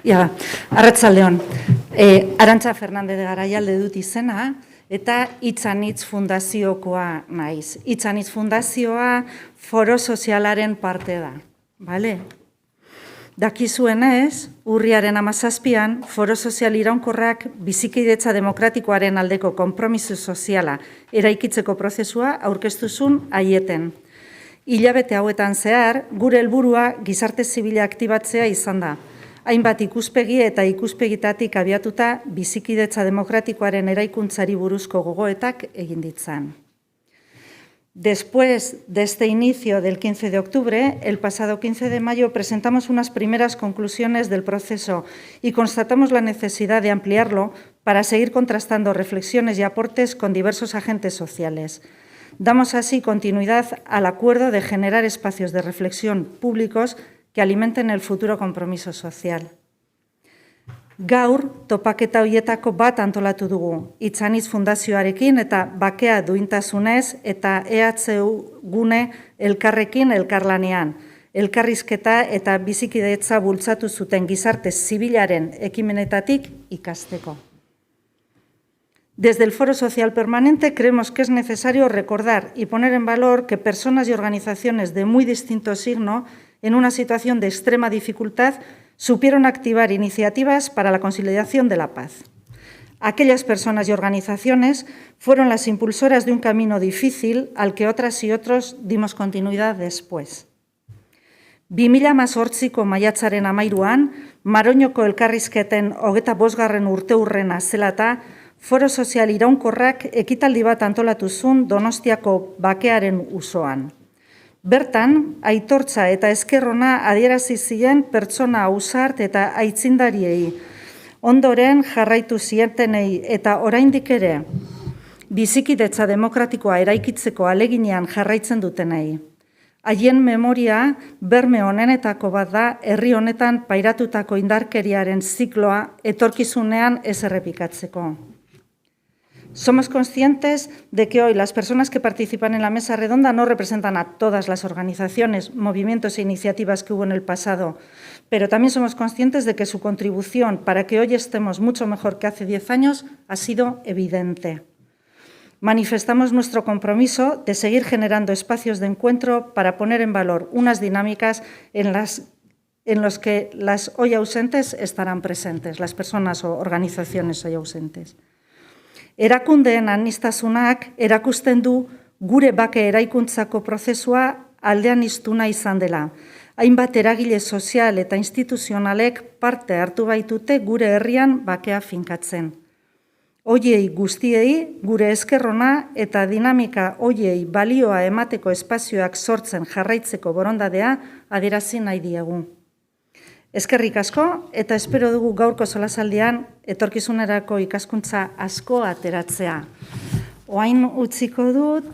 Ja, arratsaldeon. Arantza Fernandez de Garaialde dut izena, eta Hitzanitz Fundaziokoa naiz. Hitzanitz Fundazioa foro sozialaren parte da. Bale? Dakizuenez, urriaren 17an, foro sozial iraunkorrak bizikidetza demokratikoaren aldeko konpromiso soziala eraikitzeko prozesua aurkeztuzun aieten. Hilabete hauetan zehar, gure helburua gizarte zibila aktibatzea izan da. Hainbat ikuspegi eta ikuspegitatik abiatuta bizikidetza demokratikoaren eraikuntzari buruzko gogoetak egin ditzan. Después de este inicio del 15 de octubre, el pasado 15 de mayo presentamos unas primeras conclusiones del proceso y constatamos la necesidad de ampliarlo para seguir contrastando reflexiones y aportes con diversos agentes sociales. Damos así continuidad al acuerdo de generar espacios de reflexión públicos que alimenten el futuro compromiso social. Gaur, topaketa horietako bat antolatu dugu, Hitzanitz Fundazioarekin eta bakea duintasunez eta EHU gune elkarrekin elkarlanean, elkarrizketa eta bizikidetza bultzatu zuten gizarte zibilaren ekimenetatik ikasteko. Desde el Foro Social Permanente creemos que es necesario recordar y poner en valor que personas y organizaciones de muy distinto signo, en una situación de extrema dificultad, supieron activar iniciativas para la consolidación de la paz. Aquellas personas y organizaciones fueron las impulsoras de un camino difícil al que otras y otros dimos continuidad después. 2018ko maiatzaren 13an, Maroñoko elkarrizketen 25. urteurrena zelata, Foro Sozial iraunkorrak ekitaldi bat antolatu zuen Donostiako bakearen usoan. Bertan, aitortza eta eskerrona adierazi zien pertsona ausart eta aitzindariei, ondoren jarraitu zientenei eta oraindik ere bizikidetza demokratikoa eraikitzeko aleginean jarraitzen dutenei. Haien memoria berme honenetako bat da herri honetan pairatutako indarkeriaren zikloa etorkizunean ez errepikatzeko. Somos conscientes de que hoy las personas que participan en la mesa redonda no representan a todas las organizaciones, movimientos e iniciativas que hubo en el pasado, pero también somos conscientes de que su contribución para que hoy estemos mucho mejor que hace 10 años ha sido evidente. Manifestamos nuestro compromiso de seguir generando espacios de encuentro para poner en valor unas dinámicas en los que las hoy ausentes estarán presentes, las personas o organizaciones hoy ausentes. Erakundeen aniztasunak erakusten du gure bake eraikuntzako prozesua aldean iztuna izan dela. Hainbat eragile sozial eta instituzionalek parte hartu baitute gure herrian bakea finkatzen. Hoiei guztiei gure eskerrona eta dinamika hoiei balioa emateko espazioak sortzen jarraitzeko borondatea adierazi nahi diegu. Eskerrik asko eta espero dugu gaurko solasaldian etorkizunerako ikaskuntza asko ateratzea. Orain utziko dut,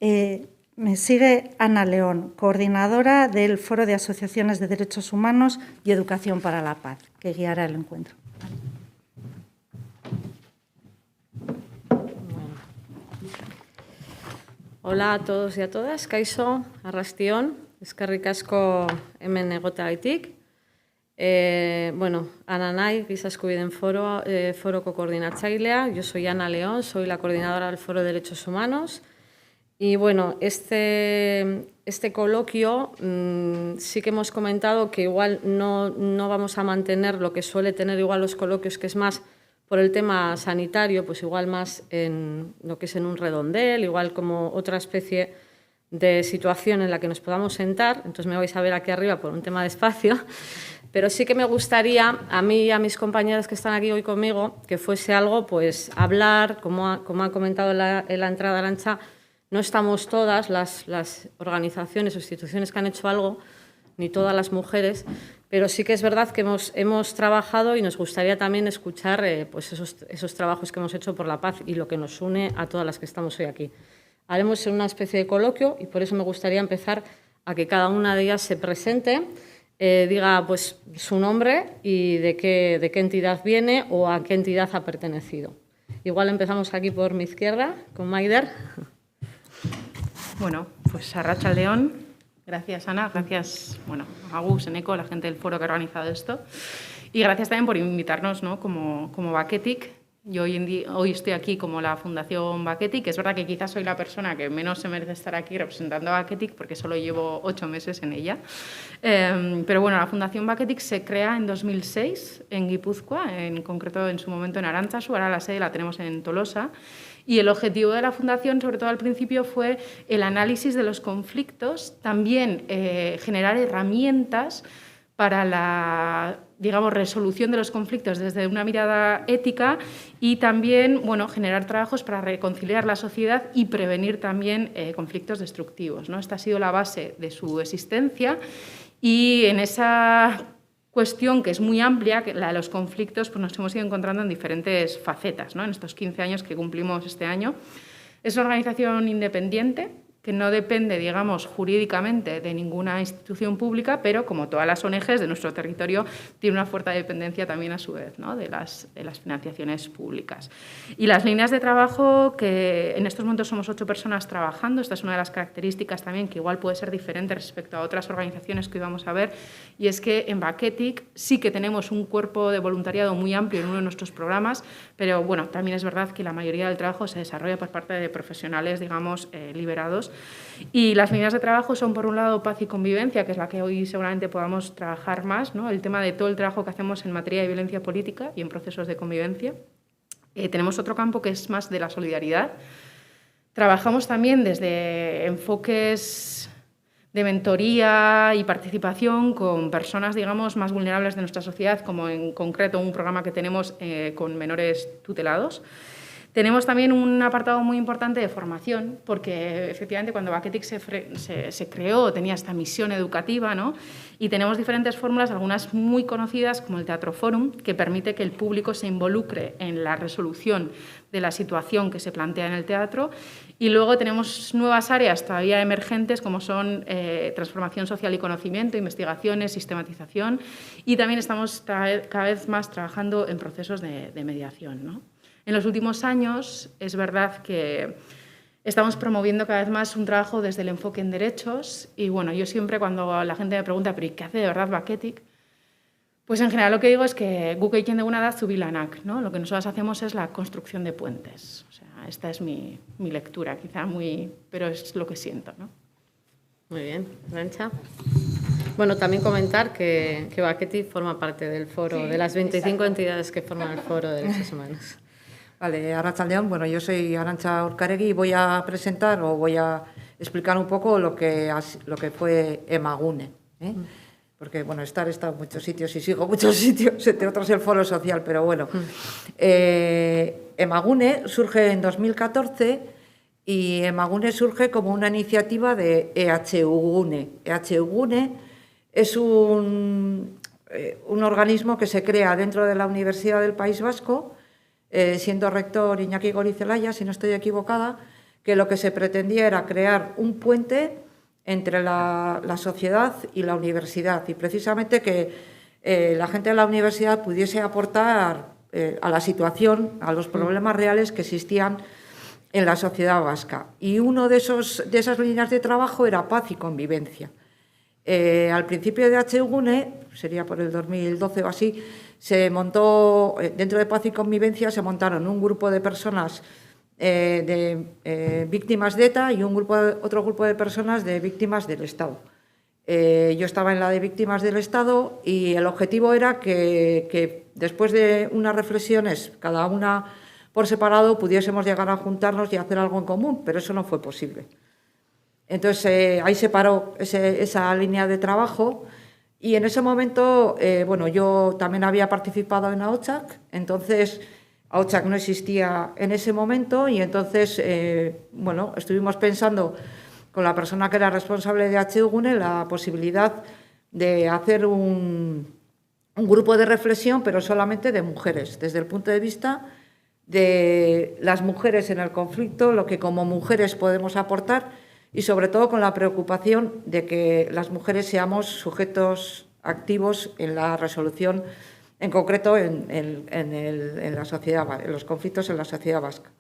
me sigue Ana León, coordinadora del Foro de Asociaciones de Derechos Humanos y Educación para la Paz, que guiará el encuentro. Hola a todos y a todas, kaixo, arrastion, eskerrik asko hemen egotagaitik. Ana naiz, Giza Eskubideen Foroko koordinatzailea. Yo soy Ana León, soy la coordinadora del Foro de Derechos Humanos. Y bueno, este coloquio sí que hemos comentado que igual no vamos a mantener lo que suele tener igual los coloquios, que es más por el tema sanitario, pues igual más en lo que es en un redondel, igual como otra especie de situación en la que nos podamos sentar. Entonces me vais a ver aquí arriba por un tema de espacio. Pero sí que me gustaría, a mí y a mis compañeras que están aquí hoy conmigo, que fuese algo, pues, hablar, como ha comentado en la entrada Arantxa, no estamos todas las organizaciones o instituciones que han hecho algo, ni todas las mujeres, pero sí que es verdad que hemos trabajado y nos gustaría también escuchar pues esos trabajos que hemos hecho por la paz y lo que nos une a todas las que estamos hoy aquí. Haremos una especie de coloquio y por eso me gustaría empezar a que cada una de ellas se presente, diga pues su nombre y de qué entidad viene o a qué entidad ha pertenecido. Igual empezamos aquí por mi izquierda, con Maider. Bueno, pues arratsaldeon. Gracias, Ana. Gracias, a Gus, Eneco, la gente del foro que ha organizado esto. Y gracias también por invitarnos, ¿no? como Baketic. Yo hoy estoy aquí como la Fundación Baketic. Es verdad que quizás soy la persona que menos se merece estar aquí representando a Baketic porque solo llevo 8 meses en ella. Pero bueno, la Fundación Baketic se crea en 2006 en Guipúzcoa, en concreto en su momento en Arantzazu. Ahora la sede la tenemos en Tolosa. Y el objetivo de la Fundación, sobre todo al principio, fue el análisis de los conflictos, también generar herramientas para la, digamos, resolución de los conflictos desde una mirada ética y también, bueno, generar trabajos para reconciliar la sociedad y prevenir también conflictos destructivos, ¿no? Esta ha sido la base de su existencia y en esa cuestión que es muy amplia, que la de los conflictos, pues nos hemos ido encontrando en diferentes facetas, ¿no? En estos 15 años que cumplimos este año. Es una organización independiente que no depende, digamos, jurídicamente de ninguna institución pública, pero como todas las ONGs de nuestro territorio, tiene una fuerte dependencia también a su vez, ¿no? de las financiaciones públicas. Y las líneas de trabajo, que en estos momentos somos 8 personas trabajando, esta es una de las características también que igual puede ser diferente respecto a otras organizaciones que hoy vamos a ver, y es que en Baketic sí que tenemos un cuerpo de voluntariado muy amplio en uno de nuestros programas, pero bueno, también es verdad que la mayoría del trabajo se desarrolla por parte de profesionales, digamos, liberados. Y las líneas de trabajo son, por un lado, paz y convivencia, que es la que hoy seguramente podamos trabajar más, ¿no? El tema de todo el trabajo que hacemos en materia de violencia política y en procesos de convivencia. Tenemos otro campo que es más de la solidaridad. Trabajamos también desde enfoques de mentoría y participación con personas, digamos, más vulnerables de nuestra sociedad, como en concreto un programa que tenemos con menores tutelados. Tenemos también un apartado muy importante de formación, porque efectivamente cuando Baketic se creó tenía esta misión educativa, ¿no? Y tenemos diferentes fórmulas, algunas muy conocidas como el Teatro Forum, que permite que el público se involucre en la resolución de la situación que se plantea en el teatro. Y luego tenemos nuevas áreas todavía emergentes como son transformación social y conocimiento, investigaciones, sistematización, y también estamos cada vez más trabajando en procesos de mediación, ¿no? En los últimos años es verdad que estamos promoviendo cada vez más un trabajo desde el enfoque en derechos y bueno, yo siempre cuando la gente me pregunta ¿pero qué hace de verdad Baketic? Pues en general lo que digo es que guk egiten duguna da zubilanak, ¿no? Lo que nosotros hacemos es la construcción de puentes. O sea, esta es mi lectura, quizá pero es lo que siento, ¿no? Muy bien, Arantxa. Bueno, también comentar que Baketic forma parte del foro, de las 25 exacto. Entidades que forman el Foro de Derechos Humanos. Vale, Arratsaldeon. Bueno, yo soy Arantxa Urcaregui y voy a presentar o voy a explicar un poco lo que fue Emagune, ¿eh? Porque, bueno, he estado en muchos sitios y sigo muchos sitios, entre otros el Foro Social, pero bueno. Emagune surge en 2014 y Emagune surge como una iniciativa de EHUgune. EHUgune es un organismo que se crea dentro de la Universidad del País Vasco, siendo rector Iñaki Gorizelaya, si no estoy equivocada, que lo que se pretendía era crear un puente entre la sociedad y la universidad y precisamente que la gente de la universidad pudiese aportar a la situación, a los problemas reales que existían en la sociedad vasca. Y uno de esas líneas de trabajo era paz y convivencia. Al principio de EHUgune, sería por el 2012 o así, se montó, dentro de Paz y Convivencia, se montaron un grupo de personas víctimas de ETA y otro grupo de personas de víctimas del Estado. Yo estaba en la de víctimas del Estado y el objetivo era que después de unas reflexiones, cada una por separado, pudiésemos llegar a juntarnos y hacer algo en común, pero eso no fue posible. Entonces, ahí se paró esa línea de trabajo y en ese momento, bueno, yo también había participado en AOTSAC, entonces AOTSAC no existía en ese momento y entonces, bueno, estuvimos pensando con la persona que era responsable de EHUgune la posibilidad de hacer un grupo de reflexión, pero solamente de mujeres, desde el punto de vista de las mujeres en el conflicto, lo que como mujeres podemos aportar y sobre todo con la preocupación de que las mujeres seamos sujetos activos en la resolución, en concreto en la sociedad, en los conflictos en la sociedad vasca.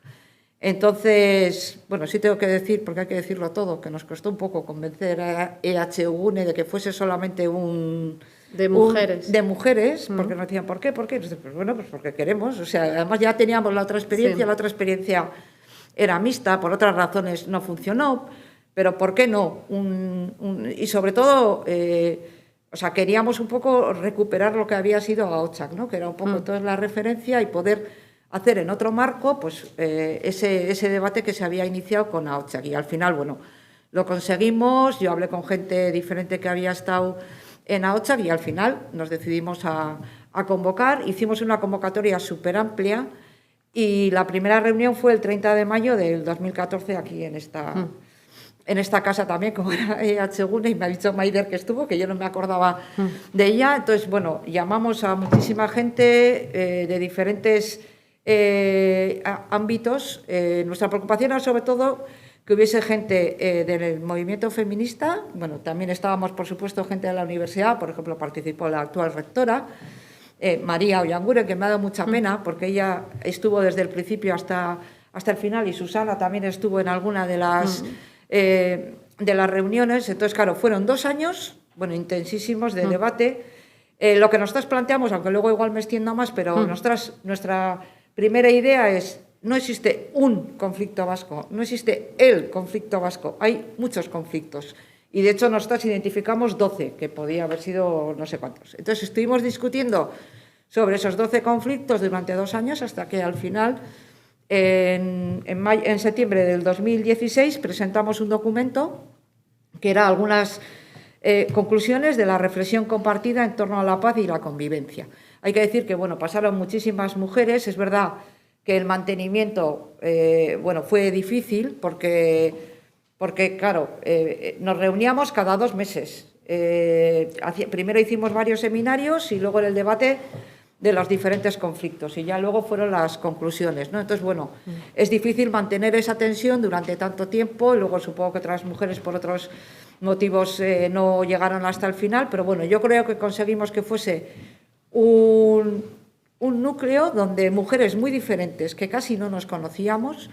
Entonces, bueno, sí tengo que decir, porque hay que decirlo todo, que nos costó un poco convencer a EHUgune de que fuese solamente un De mujeres. De mujeres, porque nos decían, ¿por qué? ¿Por qué? Entonces, pues bueno, pues porque queremos. O sea, además ya teníamos la otra experiencia, la otra experiencia era mixta, por otras razones no funcionó, pero ¿por qué no? Y sobre todo, o sea, queríamos un poco recuperar lo que había sido AOTCHAC, ¿no? Que era un poco entonces la referencia y poder hacer en otro marco pues ese debate que se había iniciado con AOTCHAC. Y al final, bueno, lo conseguimos, yo hablé con gente diferente que había estado en AOTCHAC y al final nos decidimos a convocar. Hicimos una convocatoria súper amplia y la primera reunión fue el 30 de mayo del 2014 aquí en esta casa también, como era EH y me ha dicho Maider que estuvo, que yo no me acordaba de ella. Entonces, bueno, llamamos a muchísima gente de diferentes ámbitos. Nuestra preocupación era sobre todo que hubiese gente del movimiento feminista. Bueno, también estábamos, por supuesto, gente de la universidad, por ejemplo, participó la actual rectora, María Ollanguren, que me ha dado mucha pena, porque ella estuvo desde el principio hasta el final, y Susana también estuvo en alguna de las reuniones. Entonces, claro, fueron 2 años, bueno, intensísimos de debate. Lo que nosotros planteamos, aunque luego igual me extiendo más, pero nuestra primera idea es: no existe un conflicto vasco, no existe el conflicto vasco, hay muchos conflictos. Y de hecho nosotros identificamos 12, que podía haber sido no sé cuántos. Entonces estuvimos discutiendo sobre esos 12 conflictos durante 2 años hasta que al final, en septiembre del 2016, presentamos un documento que era algunas conclusiones de la reflexión compartida en torno a la paz y la convivencia. Hay que decir que, bueno, pasaron muchísimas mujeres. Es verdad que el mantenimiento fue difícil porque claro, nos reuníamos cada 2 meses. Primero hicimos varios seminarios y luego el debate de los diferentes conflictos, y ya luego fueron las conclusiones, ¿no? Entonces, bueno, es difícil mantener esa tensión durante tanto tiempo, y luego supongo que otras mujeres por otros motivos no llegaron hasta el final, pero bueno, yo creo que conseguimos que fuese un núcleo donde mujeres muy diferentes, que casi no nos conocíamos,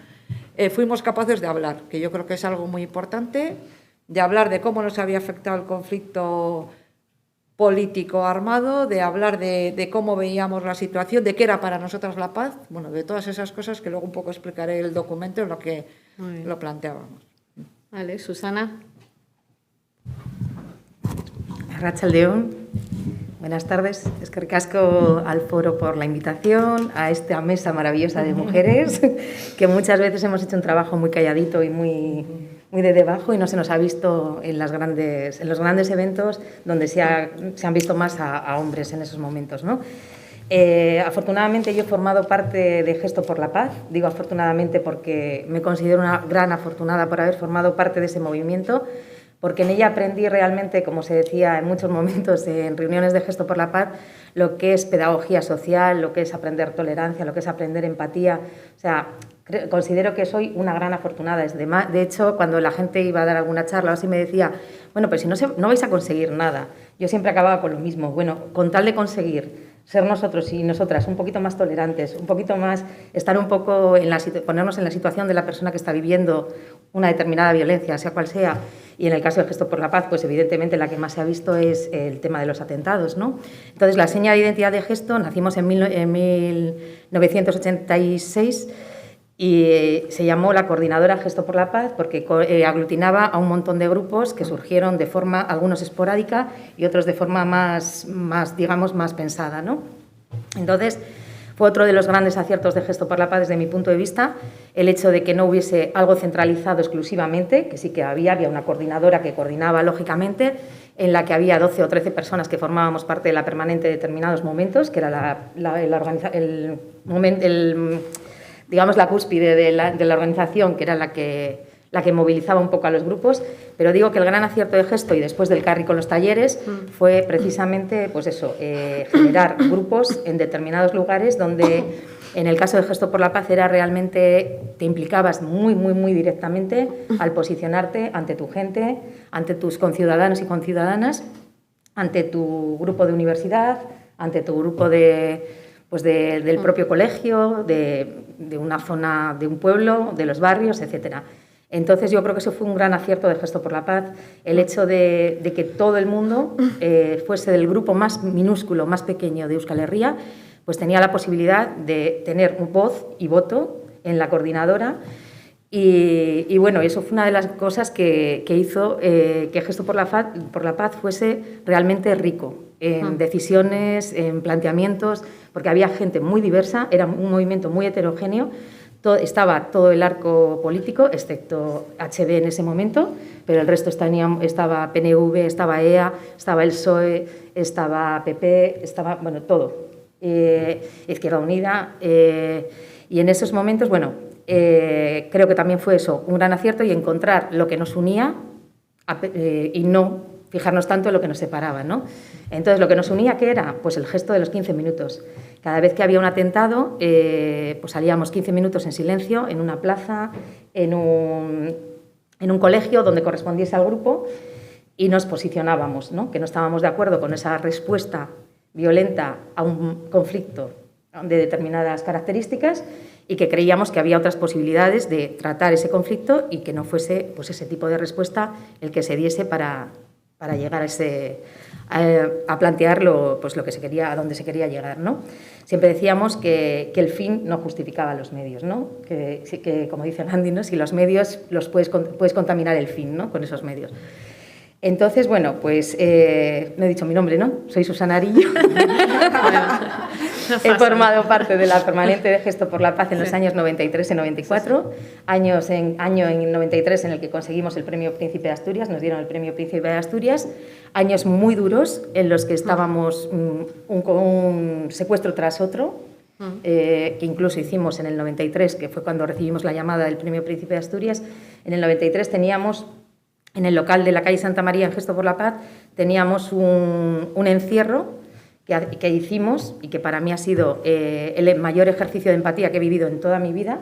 fuimos capaces de hablar, que yo creo que es algo muy importante, de hablar de cómo nos había afectado el conflicto político armado, de hablar de cómo veíamos la situación, de qué era para nosotras la paz, bueno, de todas esas cosas que luego un poco explicaré el documento en lo que lo planteábamos. Vale, Susana. Arratsaldeon, buenas tardes. Eskerrik asko al foro por la invitación a esta mesa maravillosa de mujeres, que muchas veces hemos hecho un trabajo muy calladito y muy de debajo y no se nos ha visto en los grandes eventos donde se han visto más a hombres en esos momentos, ¿no? Afortunadamente yo he formado parte de Gesto por la Paz. Digo afortunadamente porque me considero una gran afortunada por haber formado parte de ese movimiento, porque en ella aprendí realmente, como se decía en muchos momentos en reuniones de Gesto por la Paz, lo que es pedagogía social, lo que es aprender tolerancia, lo que es aprender empatía. O sea, considero que soy una gran afortunada. De hecho, cuando la gente iba a dar alguna charla o así me decía, bueno, pues si no vais a conseguir nada, yo siempre acababa con lo mismo. Bueno, con tal de conseguir ser nosotros y nosotras un poquito más tolerantes, un poquito más, estar un poco ponernos en la situación de la persona que está viviendo una determinada violencia, sea cual sea, y en el caso del Gesto por la Paz, pues evidentemente la que más se ha visto es el tema de los atentados, ¿no? Entonces, la seña de identidad de Gesto, nacimos en 1986 y se llamó la Coordinadora Gesto por la Paz porque aglutinaba a un montón de grupos que surgieron de forma, algunos esporádica y otros de forma más digamos, más pensada, ¿no? Entonces, fue otro de los grandes aciertos de Gesto por la Paz desde mi punto de vista, el hecho de que no hubiese algo centralizado exclusivamente, que sí que había una coordinadora que coordinaba lógicamente, en la que había 12 o 13 personas que formábamos parte de la permanente en determinados momentos, que era digamos, la cúspide de la organización, que era la que movilizaba un poco a los grupos, pero digo que el gran acierto de Gesto y después del Carri con los talleres fue precisamente pues eso, generar grupos en determinados lugares donde en el caso de Gesto por la Paz era realmente, te implicabas muy, muy, muy directamente al posicionarte ante tu gente, ante tus conciudadanos y conciudadanas, ante tu grupo de universidad, ante tu grupo del propio colegio, de una zona, de un pueblo, de los barrios, etcétera. Entonces yo creo que eso fue un gran acierto de Gesto por la Paz, el hecho de que todo el mundo fuese del grupo más minúsculo, más pequeño de Euskal Herria, pues tenía la posibilidad de tener voz y voto en la coordinadora. Y bueno, eso fue una de las cosas que hizo que Gesto por la Paz fuese realmente rico en decisiones, en planteamientos, porque había gente muy diversa, era un movimiento muy heterogéneo. Estaba todo el arco político, excepto HB en ese momento, pero el resto estaba PNV, estaba EA, estaba el PSOE, estaba PP, estaba, bueno, todo. Izquierda Unida. Y en esos momentos, bueno, creo que también fue eso, un gran acierto y encontrar lo que nos unía y no fijarnos tanto en lo que nos separaba, ¿no? Entonces, lo que nos unía, ¿qué era? Pues el gesto de los 15 minutos. Cada vez que había un atentado, pues salíamos 15 minutos en silencio, en una plaza, en un colegio donde correspondiese al grupo y nos posicionábamos, ¿no? Que no estábamos de acuerdo con esa respuesta violenta a un conflicto de determinadas características y que creíamos que había otras posibilidades de tratar ese conflicto y que no fuese pues, ese tipo de respuesta el que se diese para llegar a plantear pues, lo que se quería, a dónde se quería llegar, ¿no? Siempre decíamos que el fin no justificaba los medios, ¿no? Que como dice Gandhi, ¿no? Si los medios los puedes contaminar el fin, ¿no? Con esos medios. Entonces, bueno, pues no he dicho mi nombre, ¿no? Soy Susana Arillo. He formado parte de la permanente de Gesto por la Paz en los años 93 y 94, año en 93 en el que conseguimos el Premio Príncipe de Asturias, nos dieron el Premio Príncipe de Asturias, años muy duros en los que estábamos un secuestro tras otro, que incluso hicimos en el 93, que fue cuando recibimos la llamada del Premio Príncipe de Asturias. En el 93 teníamos, en el local de la calle Santa María, en Gesto por la Paz, teníamos un encierro que hicimos y que para mí ha sido el mayor ejercicio de empatía que he vivido en toda mi vida,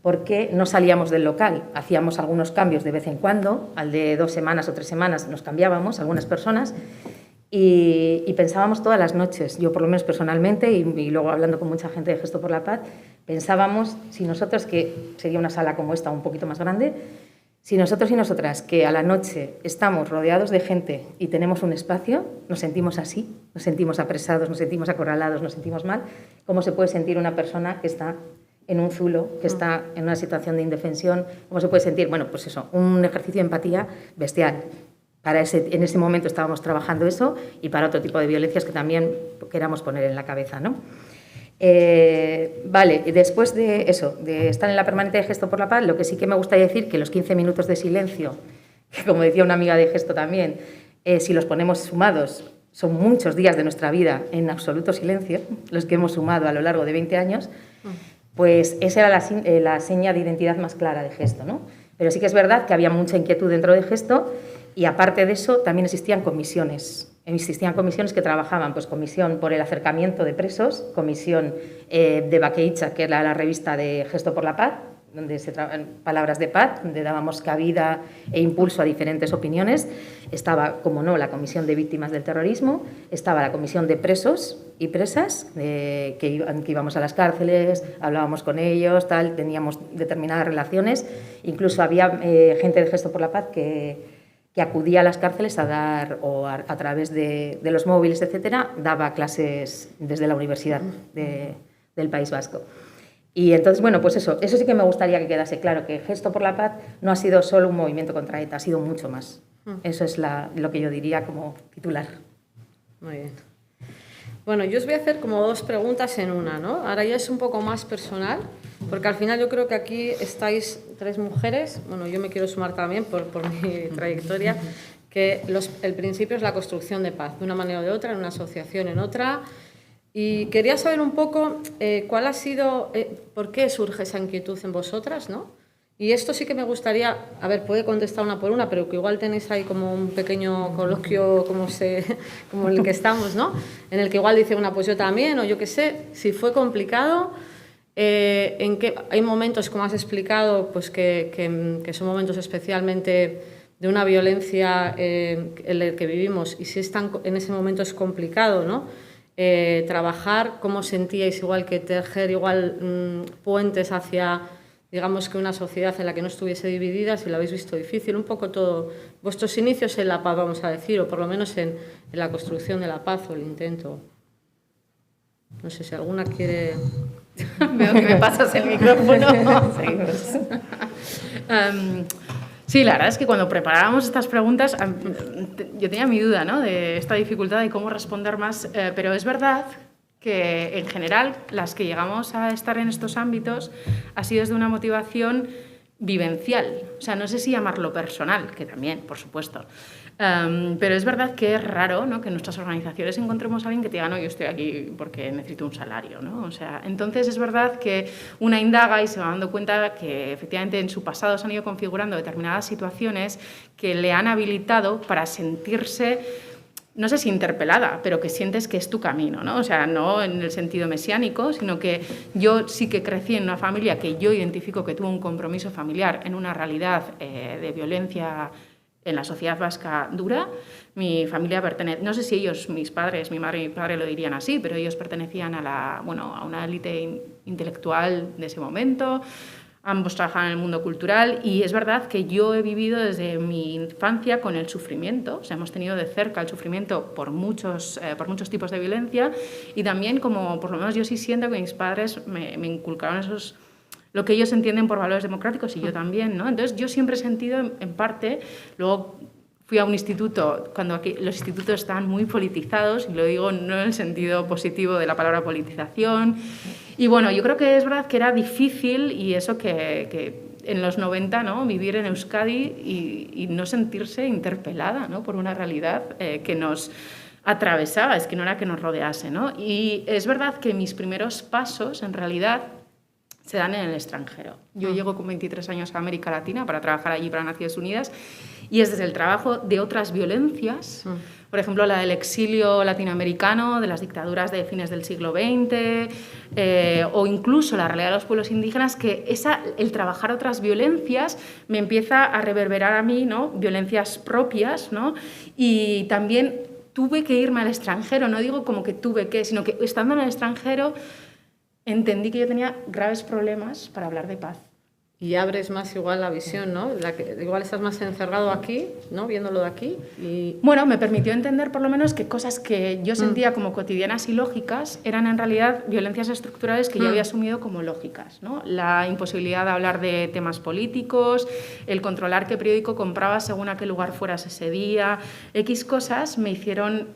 porque no salíamos del local, hacíamos algunos cambios de vez en cuando, al de 2 semanas o 3 semanas nos cambiábamos, algunas personas, y pensábamos todas las noches, yo por lo menos personalmente, y luego hablando con mucha gente de Gesto por la Paz, pensábamos si nosotros, que sería una sala como esta, un poquito más grande, si nosotros y nosotras, que a la noche estamos rodeados de gente y tenemos un espacio, nos sentimos así, nos sentimos apresados, nos sentimos acorralados, nos sentimos mal, ¿cómo se puede sentir una persona que está en un zulo, que está en una situación de indefensión? ¿Cómo se puede sentir? Bueno, pues eso, un ejercicio de empatía bestial. En ese momento estábamos trabajando eso y para otro tipo de violencias que también queramos poner en la cabeza, ¿no? Vale, después de eso, de estar en la permanente de Gesto por la Paz, lo que sí que me gustaría decir que los 15 minutos de silencio, que como decía una amiga de Gesto también, si los ponemos sumados, son muchos días de nuestra vida en absoluto silencio, los que hemos sumado a lo largo de 20 años, pues esa era la seña de identidad más clara de Gesto, ¿no? Pero sí que es verdad que había mucha inquietud dentro de Gesto y aparte de eso también existían comisiones. Existían comisiones que trabajaban, pues comisión por el acercamiento de presos, comisión de Baqueitza, que era la revista de Gesto por la Paz, donde se trabajan palabras de paz, donde dábamos cabida e impulso a diferentes opiniones. Estaba, como no, la comisión de víctimas del terrorismo, estaba la comisión de presos y presas, que íbamos a las cárceles, hablábamos con ellos, tal, teníamos determinadas relaciones. Incluso había gente de Gesto por la Paz que acudía a las cárceles a dar, o a través de los móviles, etcétera, daba clases desde la Universidad del País Vasco. Y entonces, bueno, pues eso sí que me gustaría que quedase claro, que Gesto por la Paz no ha sido solo un movimiento contra ETA, ha sido mucho más. Eso es lo que yo diría como titular. Muy bien. Bueno, yo os voy a hacer como 2 preguntas en una, ¿no? Ahora ya es un poco más personal, porque al final yo creo que aquí estáis 3 mujeres, bueno, yo me quiero sumar también por mi trayectoria, que el principio es la construcción de paz, de una manera o de otra, en una asociación, en otra. Y quería saber un poco cuál ha sido, por qué surge esa inquietud en vosotras, ¿no? Y esto sí que me gustaría, a ver, puede contestar una por una, pero que igual tenéis ahí como un pequeño coloquio como el que estamos, ¿no? En el que igual dice una, pues yo también, o yo qué sé, si fue complicado, en que hay momentos, como has explicado, pues que son momentos especialmente de una violencia en el que vivimos, y si en ese momento es complicado, ¿no? Trabajar, cómo sentíais igual que tejer igual puentes hacia digamos que una sociedad en la que no estuviese dividida, si lo habéis visto difícil, un poco todo, vuestros inicios en la paz, vamos a decir, o por lo menos en la construcción de la paz o el intento. No sé si alguna quiere... Veo que me pasas el micrófono. Seguimos. Sí, la verdad es que cuando preparábamos estas preguntas, yo tenía mi duda, ¿no?, de esta dificultad de cómo responder más, pero es verdad que en general las que llegamos a estar en estos ámbitos ha sido desde una motivación vivencial, o sea, no sé si llamarlo personal, que también, por supuesto, pero es verdad que es raro, ¿no?, que en nuestras organizaciones encontremos a alguien que te diga, no, yo estoy aquí porque necesito un salario, ¿no? O sea, entonces es verdad que una indaga y se va dando cuenta que efectivamente en su pasado se han ido configurando determinadas situaciones que le han habilitado para sentirse, no sé si interpelada, pero que sientes que es tu camino, ¿no? O sea, no en el sentido mesiánico, sino que yo sí que crecí en una familia que yo identifico que tuvo un compromiso familiar en una realidad de violencia en la sociedad vasca dura. Mi familia pertenece, no sé si ellos, mis padres, mi madre y mi padre lo dirían así, pero ellos pertenecían a una élite intelectual de ese momento. Ambos trabajaban en el mundo cultural y es verdad que yo he vivido desde mi infancia con el sufrimiento, o sea, hemos tenido de cerca el sufrimiento por muchos tipos de violencia y también como, por lo menos yo sí siento que mis padres me inculcaron lo que ellos entienden por valores democráticos y yo también, ¿no? Entonces yo siempre he sentido, en parte, luego fui a un instituto, cuando aquí los institutos están muy politizados, y lo digo no en el sentido positivo de la palabra politización. Y bueno, yo creo que es verdad que era difícil, y eso que en los 90, ¿no?, vivir en Euskadi y no sentirse interpelada, ¿no?, por una realidad que nos atravesaba, es que no era que nos rodease, ¿no? Y es verdad que mis primeros pasos, en realidad, se dan en el extranjero. Yo llego con 23 años a América Latina para trabajar allí para Naciones Unidas y es desde el trabajo de otras violencias, por ejemplo, la del exilio latinoamericano, de las dictaduras de fines del siglo XX o incluso la realidad de los pueblos indígenas, que el trabajar otras violencias me empieza a reverberar a mí, ¿no?, violencias propias, ¿no? Y también tuve que irme al extranjero, no digo como que tuve que, sino que estando en el extranjero entendí que yo tenía graves problemas para hablar de paz. Y abres más igual la visión, ¿no? Igual estás más encerrado aquí, ¿no?, viéndolo de aquí. Y... Bueno, me permitió entender por lo menos que cosas que yo sentía como cotidianas y lógicas eran en realidad violencias estructurales que yo había asumido como lógicas, ¿no? La imposibilidad de hablar de temas políticos, el controlar qué periódico comprabas según a qué lugar fueras ese día, X cosas me hicieron...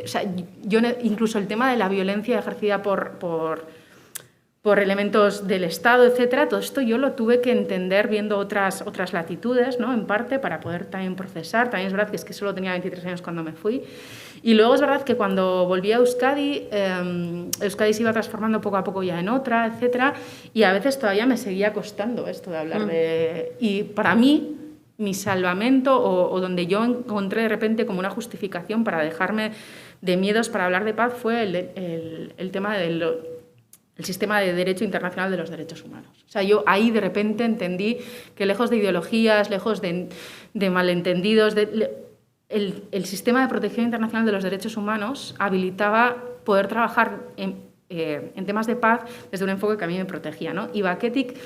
o sea, yo incluso el tema de la violencia ejercida por elementos del Estado, etcétera, todo esto yo lo tuve que entender viendo otras latitudes, ¿no?, en parte, para poder también procesar. También es verdad que solo tenía 23 años cuando me fui. Y luego es verdad que cuando volví a Euskadi, Euskadi se iba transformando poco a poco ya en otra, etcétera, y a veces todavía me seguía costando esto de hablar de... Y para mí, mi salvamento, o donde yo encontré de repente como una justificación para dejarme de miedos para hablar de paz, fue el tema el sistema de derecho internacional de los derechos humanos. O sea, yo ahí de repente entendí que lejos de ideologías, lejos de malentendidos, el sistema de protección internacional de los derechos humanos habilitaba poder trabajar en temas de paz desde un enfoque que a mí me protegía, ¿no? Y Baketik,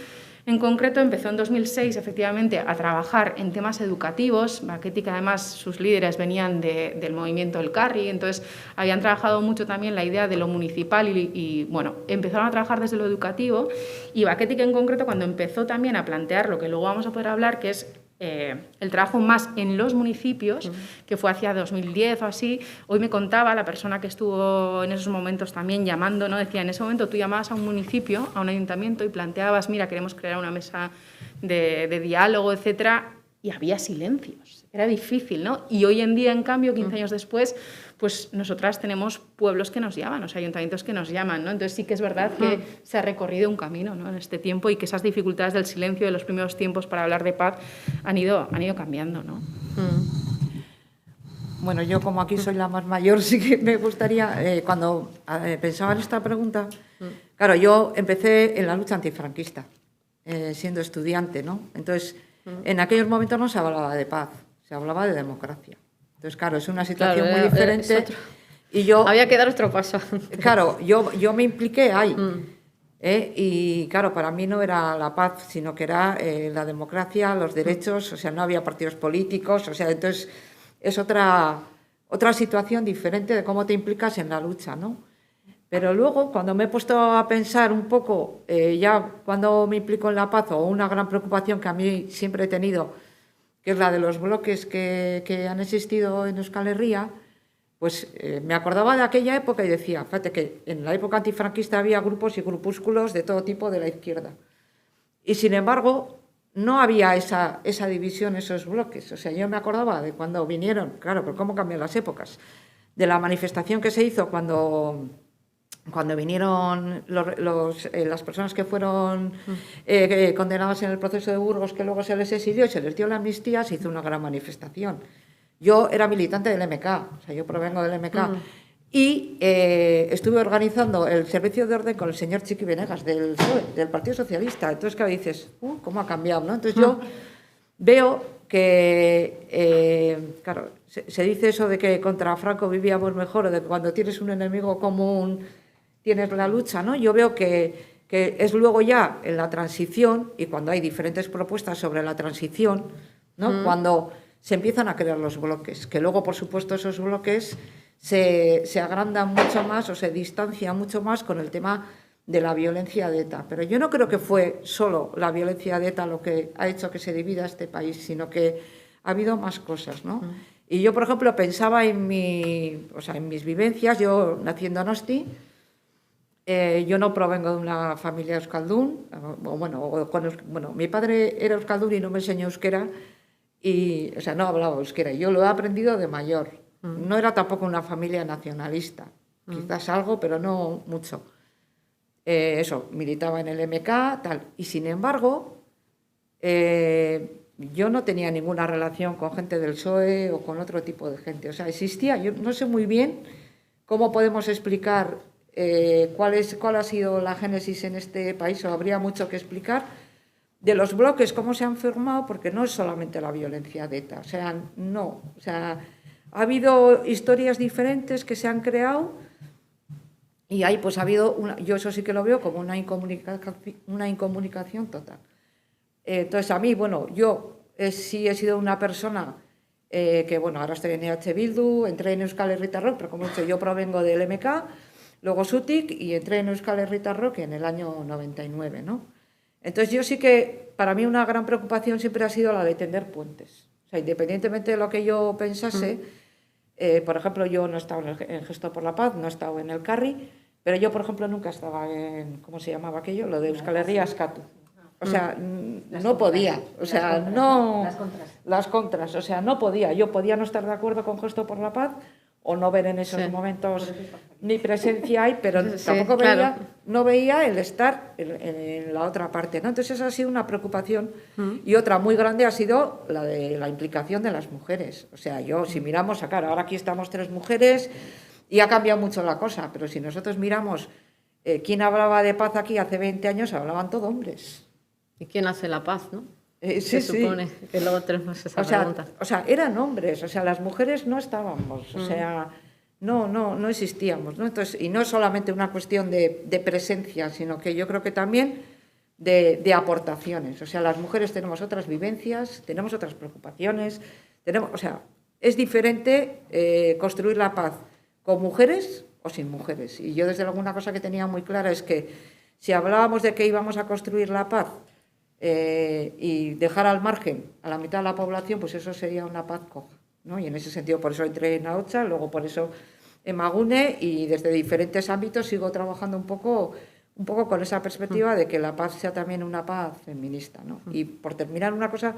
en concreto, empezó en 2006, efectivamente, a trabajar en temas educativos. Baketik, además, sus líderes venían del movimiento Elkarri, entonces habían trabajado mucho también la idea de lo municipal y bueno, empezaron a trabajar desde lo educativo. Y Baketik, en concreto, cuando empezó también a plantear lo que luego vamos a poder hablar, que es el trabajo más en los municipios, que fue hacia 2010 o así. Hoy me contaba la persona que estuvo en esos momentos también llamando, ¿no? Decía, en ese momento tú llamabas a un municipio, a un ayuntamiento y planteabas, mira, queremos crear una mesa de diálogo, etcétera, y había silencios. Era difícil, ¿no? Y hoy en día, en cambio, 15 años después, pues nosotras tenemos pueblos que nos llaman, o sea, ayuntamientos que nos llaman, ¿no? Entonces sí que es verdad que se ha recorrido un camino, ¿no?, en este tiempo y que esas dificultades del silencio de los primeros tiempos para hablar de paz han ido cambiando, ¿no? Bueno, yo como aquí soy la más mayor, sí que me gustaría, cuando pensaba en esta pregunta, claro, yo empecé en la lucha antifranquista, siendo estudiante, ¿no? Entonces, en aquellos momentos no se hablaba de paz, se hablaba de democracia. Entonces, claro, es una situación muy diferente. Y yo, había que dar otro paso. Claro, yo me impliqué ahí. Y claro, para mí no era la paz, sino que era la democracia, los derechos, o sea, no había partidos políticos, o sea, entonces es otra situación diferente de cómo te implicas en la lucha, ¿no? Pero luego, cuando me he puesto a pensar un poco, ya cuando me implico en la paz, o una gran preocupación que a mí siempre he tenido, que es la de los bloques que han existido en Euskal Herria, pues me acordaba de aquella época y decía, fíjate que en la época antifranquista había grupos y grupúsculos de todo tipo de la izquierda. Y sin embargo, no había esa división, esos bloques. O sea, yo me acordaba de cuando vinieron, claro, pero cómo cambian las épocas, de la manifestación que se hizo cuando vinieron las personas que fueron condenadas en el proceso de Burgos, que luego se les exilió y se les dio la amnistía, se hizo una gran manifestación. Yo era militante del MK, o sea, yo provengo del MK, y estuve organizando el servicio de orden con el señor Chiqui Venegas del PSOE, del Partido Socialista. Entonces, claro, dices, ¿cómo ha cambiado? ¿No? Entonces yo veo que, claro, se dice eso de que contra Franco vivíamos mejor, o de que cuando tienes un enemigo común tienes la lucha, ¿no? Yo veo que es luego ya en la transición, y cuando hay diferentes propuestas sobre la transición, ¿no? Cuando se empiezan a crear los bloques, que luego, por supuesto, esos bloques se agrandan mucho más o se distancian mucho más con el tema de la violencia de ETA. Pero yo no creo que fue solo la violencia de ETA lo que ha hecho que se divida este país, sino que ha habido más cosas, ¿no? Y yo, por ejemplo, pensaba en mis vivencias. Yo nací en Donosti. Yo no provengo de una familia euskaldun. Mi padre era euskaldun y no me enseñó euskera. Y, o sea, no hablaba euskera. Yo lo he aprendido de mayor. No era tampoco una familia nacionalista. Quizás algo, pero no mucho. Militaba en el MK, tal. Y sin embargo, yo no tenía ninguna relación con gente del PSOE o con otro tipo de gente. O sea, existía, yo no sé muy bien cómo podemos explicar cuál ha sido la génesis en este país, o habría mucho que explicar, de los bloques, cómo se han formado, porque no es solamente la violencia de ETA, o sea, no, o sea, ha habido historias diferentes que se han creado y ahí pues ha habido, yo eso sí que lo veo como una incomunicación total. Entonces a mí, bueno, yo sí he sido una persona que, bueno, ahora estoy en EH Bildu, entré en Euskal Herritar Rock, pero como he dicho, yo provengo del MK, luego SUTIC, y entré en Euskal Herritar Rock en el año 99, ¿no? Entonces yo sí que, para mí una gran preocupación siempre ha sido la de tender puentes. O sea, independientemente de lo que yo pensase, por ejemplo, yo no he estado en Gesto por la Paz, no he estado en el Carri, pero yo, por ejemplo, nunca estaba en, ¿cómo se llamaba aquello? Lo de Euskal Herria Eskatu. O sea, no podía, o sea, no... Las contras, o sea, no podía. Yo podía no estar de acuerdo con Gesto por la Paz o no ver en esos momentos mi presencia ahí, pero tampoco veía, no veía el estar en la otra parte, ¿no? Entonces esa ha sido una preocupación. Y otra muy grande ha sido la de la implicación de las mujeres. O sea, si miramos, claro, ahora aquí estamos 3 mujeres y ha cambiado mucho la cosa, pero si nosotros miramos quién hablaba de paz aquí hace 20 años, hablaban todos hombres. ¿Y quién hace la paz, no? Se supone que luego tenemos esa pregunta. O sea, eran hombres, o sea, las mujeres no estábamos, o sea, no existíamos, ¿no? Entonces, y no es solamente una cuestión de presencia, sino que yo creo que también de aportaciones. O sea, las mujeres tenemos otras vivencias, tenemos otras preocupaciones, o sea, es diferente construir la paz con mujeres o sin mujeres. Y yo desde luego una cosa que tenía muy clara es que si hablábamos de que íbamos a construir la paz y dejar al margen a la mitad de la población, pues eso sería una paz coja, ¿no? Y en ese sentido, por eso entré en AOTSA, luego por eso en Magune, y desde diferentes ámbitos sigo trabajando un poco con esa perspectiva de que la paz sea también una paz feminista, ¿no? Y por terminar una cosa,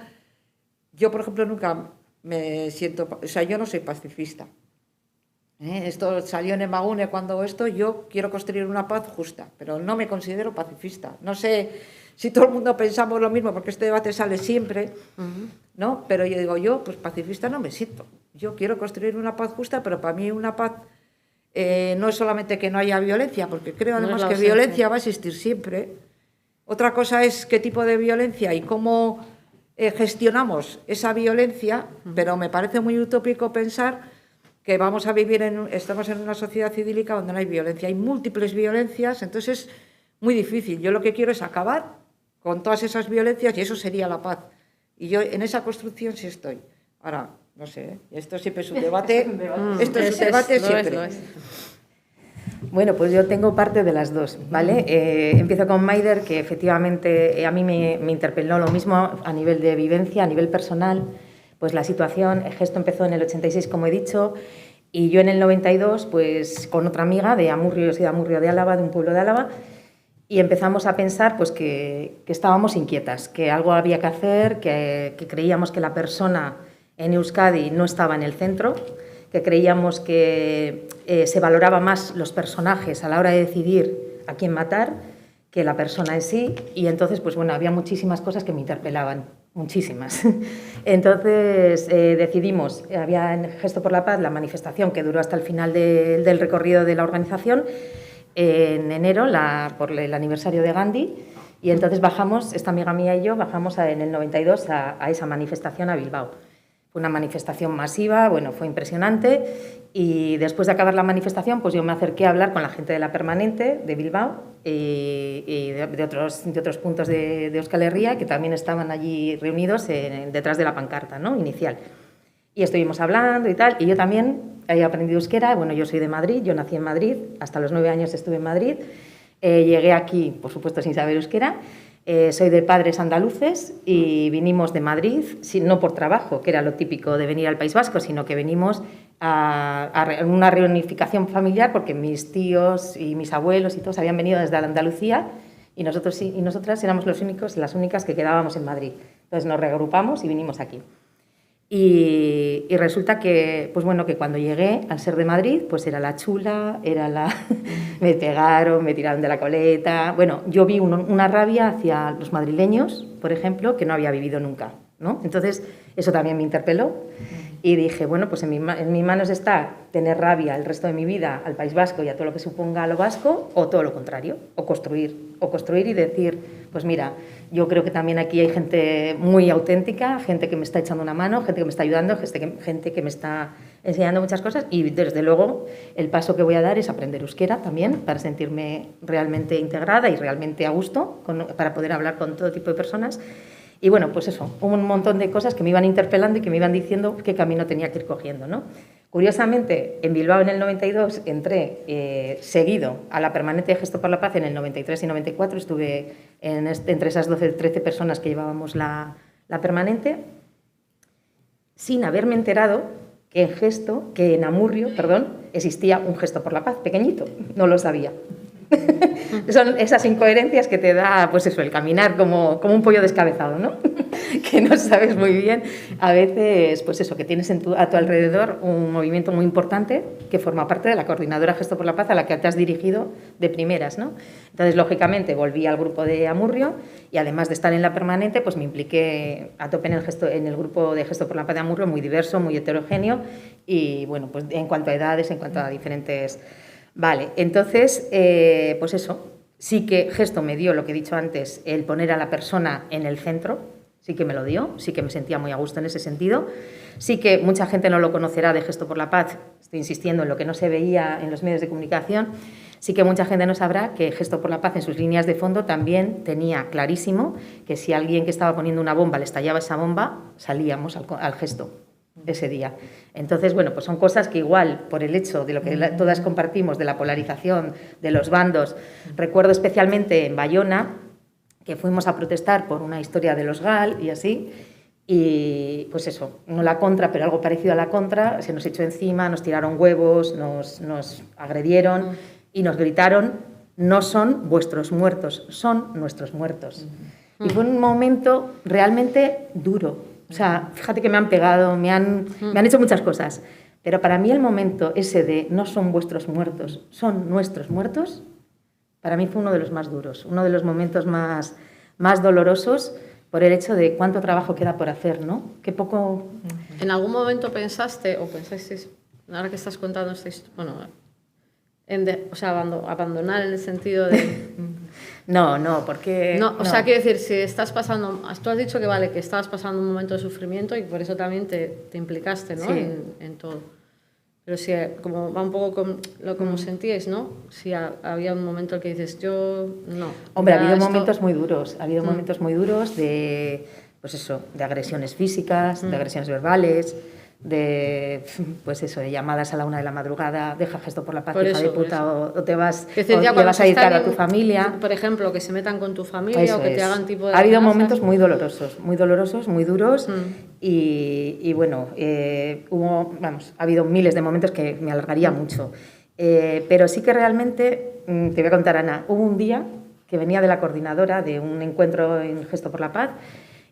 yo por ejemplo nunca me siento, o sea, yo no soy pacifista. Esto salió en Magune cuando yo quiero construir una paz justa, pero no me considero pacifista. No sé si todo el mundo pensamos lo mismo, porque este debate sale siempre, ¿no? Pero yo digo, pues pacifista no me siento. Yo quiero construir una paz justa, pero para mí una paz no es solamente que no haya violencia, porque creo además que violencia va a existir siempre. Otra cosa es qué tipo de violencia y cómo gestionamos esa violencia, pero me parece muy utópico pensar que estamos en una sociedad idílica donde no hay violencia. Hay múltiples violencias, entonces muy difícil. Yo lo que quiero es acabar con todas esas violencias y eso sería la paz. Y yo en esa construcción sí estoy. Ahora, no sé, esto siempre es un debate. Esto es un debate siempre. Lo es. Bueno, pues yo tengo parte de las dos, ¿vale? Empiezo con Maider, que efectivamente a mí me interpeló lo mismo a nivel de vivencia, a nivel personal. Pues la situación, Gesto empezó en el 86, como he dicho, y yo en el 92, pues con otra amiga de Amurrio, yo soy de Amurrio de Álava, de un pueblo de Álava, y empezamos a pensar pues, que estábamos inquietas, que algo había que hacer, que creíamos que la persona en Euskadi no estaba en el centro, que creíamos que se valoraba más los personajes a la hora de decidir a quién matar que la persona en sí, y entonces pues bueno, había muchísimas cosas que me interpelaban, muchísimas. Entonces decidimos, había en Gesto por la Paz la manifestación que duró hasta el final del recorrido de la organización, en enero, por el aniversario de Gandhi, y entonces bajamos, esta amiga mía y yo, bajamos en el 92 a esa manifestación a Bilbao. Fue una manifestación masiva, bueno, fue impresionante, y después de acabar la manifestación, pues yo me acerqué a hablar con la gente de la Permanente de Bilbao y de otros puntos de Euskal Herria, que también estaban allí reunidos detrás de la pancarta, ¿no?, inicial. Y estuvimos hablando y tal, y yo también he aprendido euskera. Bueno, yo soy de Madrid, yo nací en Madrid, hasta los 9 años estuve en Madrid, llegué aquí, por supuesto, sin saber euskera. Soy de padres andaluces y vinimos de Madrid, no por trabajo, que era lo típico de venir al País Vasco, sino que venimos a una reunificación familiar porque mis tíos y mis abuelos y todos habían venido desde Andalucía y nosotros y nosotras éramos las únicas que quedábamos en Madrid. Entonces nos reagrupamos y vinimos aquí. Y resulta que, pues bueno, que cuando llegué, al ser de Madrid, pues era la chula, me pegaron, me tiraron de la coleta. Bueno, yo vi una rabia hacia los madrileños, por ejemplo, que no había vivido nunca, ¿no? Entonces, eso también me interpeló y dije, bueno, pues en mis manos está tener rabia el resto de mi vida al País Vasco y a todo lo que suponga lo vasco, o todo lo contrario, o construir y decir, pues mira, yo creo que también aquí hay gente muy auténtica, gente que me está echando una mano, gente que me está ayudando, gente que me está enseñando muchas cosas, y desde luego el paso que voy a dar es aprender euskera también para sentirme realmente integrada y realmente a gusto para poder hablar con todo tipo de personas. Y bueno, pues eso, hubo un montón de cosas que me iban interpelando y que me iban diciendo qué camino tenía que ir cogiendo, ¿no? Curiosamente, en Bilbao en el 92 entré seguido a la Permanente de Gesto por la Paz en el 93 y 94, estuve entre esas 12 o 13 personas que llevábamos la Permanente, sin haberme enterado que en Amurrio, existía un Gesto por la Paz pequeñito, no lo sabía. Son esas incoherencias que te da, pues eso, el caminar como un pollo descabezado, ¿no? Que no sabes muy bien. A veces, pues eso, que tienes a tu alrededor un movimiento muy importante que forma parte de la Coordinadora Gesto por la Paz a la que te has dirigido de primeras, ¿no? Entonces, lógicamente, volví al grupo de Amurrio y además de estar en la Permanente, pues me impliqué a tope en el grupo de Gesto por la Paz de Amurrio, muy diverso, muy heterogéneo y, bueno, pues en cuanto a edades, en cuanto a diferentes... Vale, entonces, pues eso, sí que Gesto me dio lo que he dicho antes, el poner a la persona en el centro, sí que me lo dio, sí que me sentía muy a gusto en ese sentido, sí que mucha gente no lo conocerá de Gesto por la Paz, estoy insistiendo en lo que no se veía en los medios de comunicación, sí que mucha gente no sabrá que Gesto por la Paz en sus líneas de fondo también tenía clarísimo que si alguien que estaba poniendo una bomba le estallaba esa bomba, salíamos al gesto ese día. Entonces, bueno, pues son cosas que igual, por el hecho de lo que todas compartimos, de la polarización, de los bandos, recuerdo especialmente en Bayona, que fuimos a protestar por una historia de los GAL y así, y pues eso, no la contra, pero algo parecido a la contra, se nos echó encima, nos tiraron huevos, nos agredieron y nos gritaron, no son vuestros muertos, son nuestros muertos. Y fue un momento realmente duro. O sea, fíjate que me han pegado, me han hecho muchas cosas, pero para mí el momento ese de no son vuestros muertos, son nuestros muertos, para mí fue uno de los más duros, uno de los momentos más dolorosos por el hecho de cuánto trabajo queda por hacer, ¿no? Qué poco... ¿En algún momento pensaste o pensáis, ahora que estás contando esta historia, bueno, o sea, abandonar en el sentido de... No, porque... No, o sea, quiero decir, si estás pasando... Tú has dicho que vale, que estabas pasando un momento de sufrimiento y por eso también te implicaste, ¿no? Sí. En todo. Pero si, como va un poco con lo como sentíais, ¿no? Si había un momento en que dices, yo no. Hombre, ha ya habido esto- momentos muy duros, ha habido momentos muy duros de, pues eso, de agresiones físicas, de agresiones verbales, de, pues eso, de llamadas a la 1 de la madrugada, deja Gesto por la Paz, Por hija de eso, por puta, eso. o te vas, Es decir, o ya le cuando vas se a está dedicar a bien, tu familia. por ejemplo, que se metan con tu familia Eso o que te es. hagan tipo de Ha habido amenazas. momentos muy dolorosos, muy duros y bueno, ha habido miles de momentos que me alargaría mucho. Pero sí que realmente, te voy a contar, Ana, hubo un día que venía de la coordinadora de un encuentro en Gesto por la Paz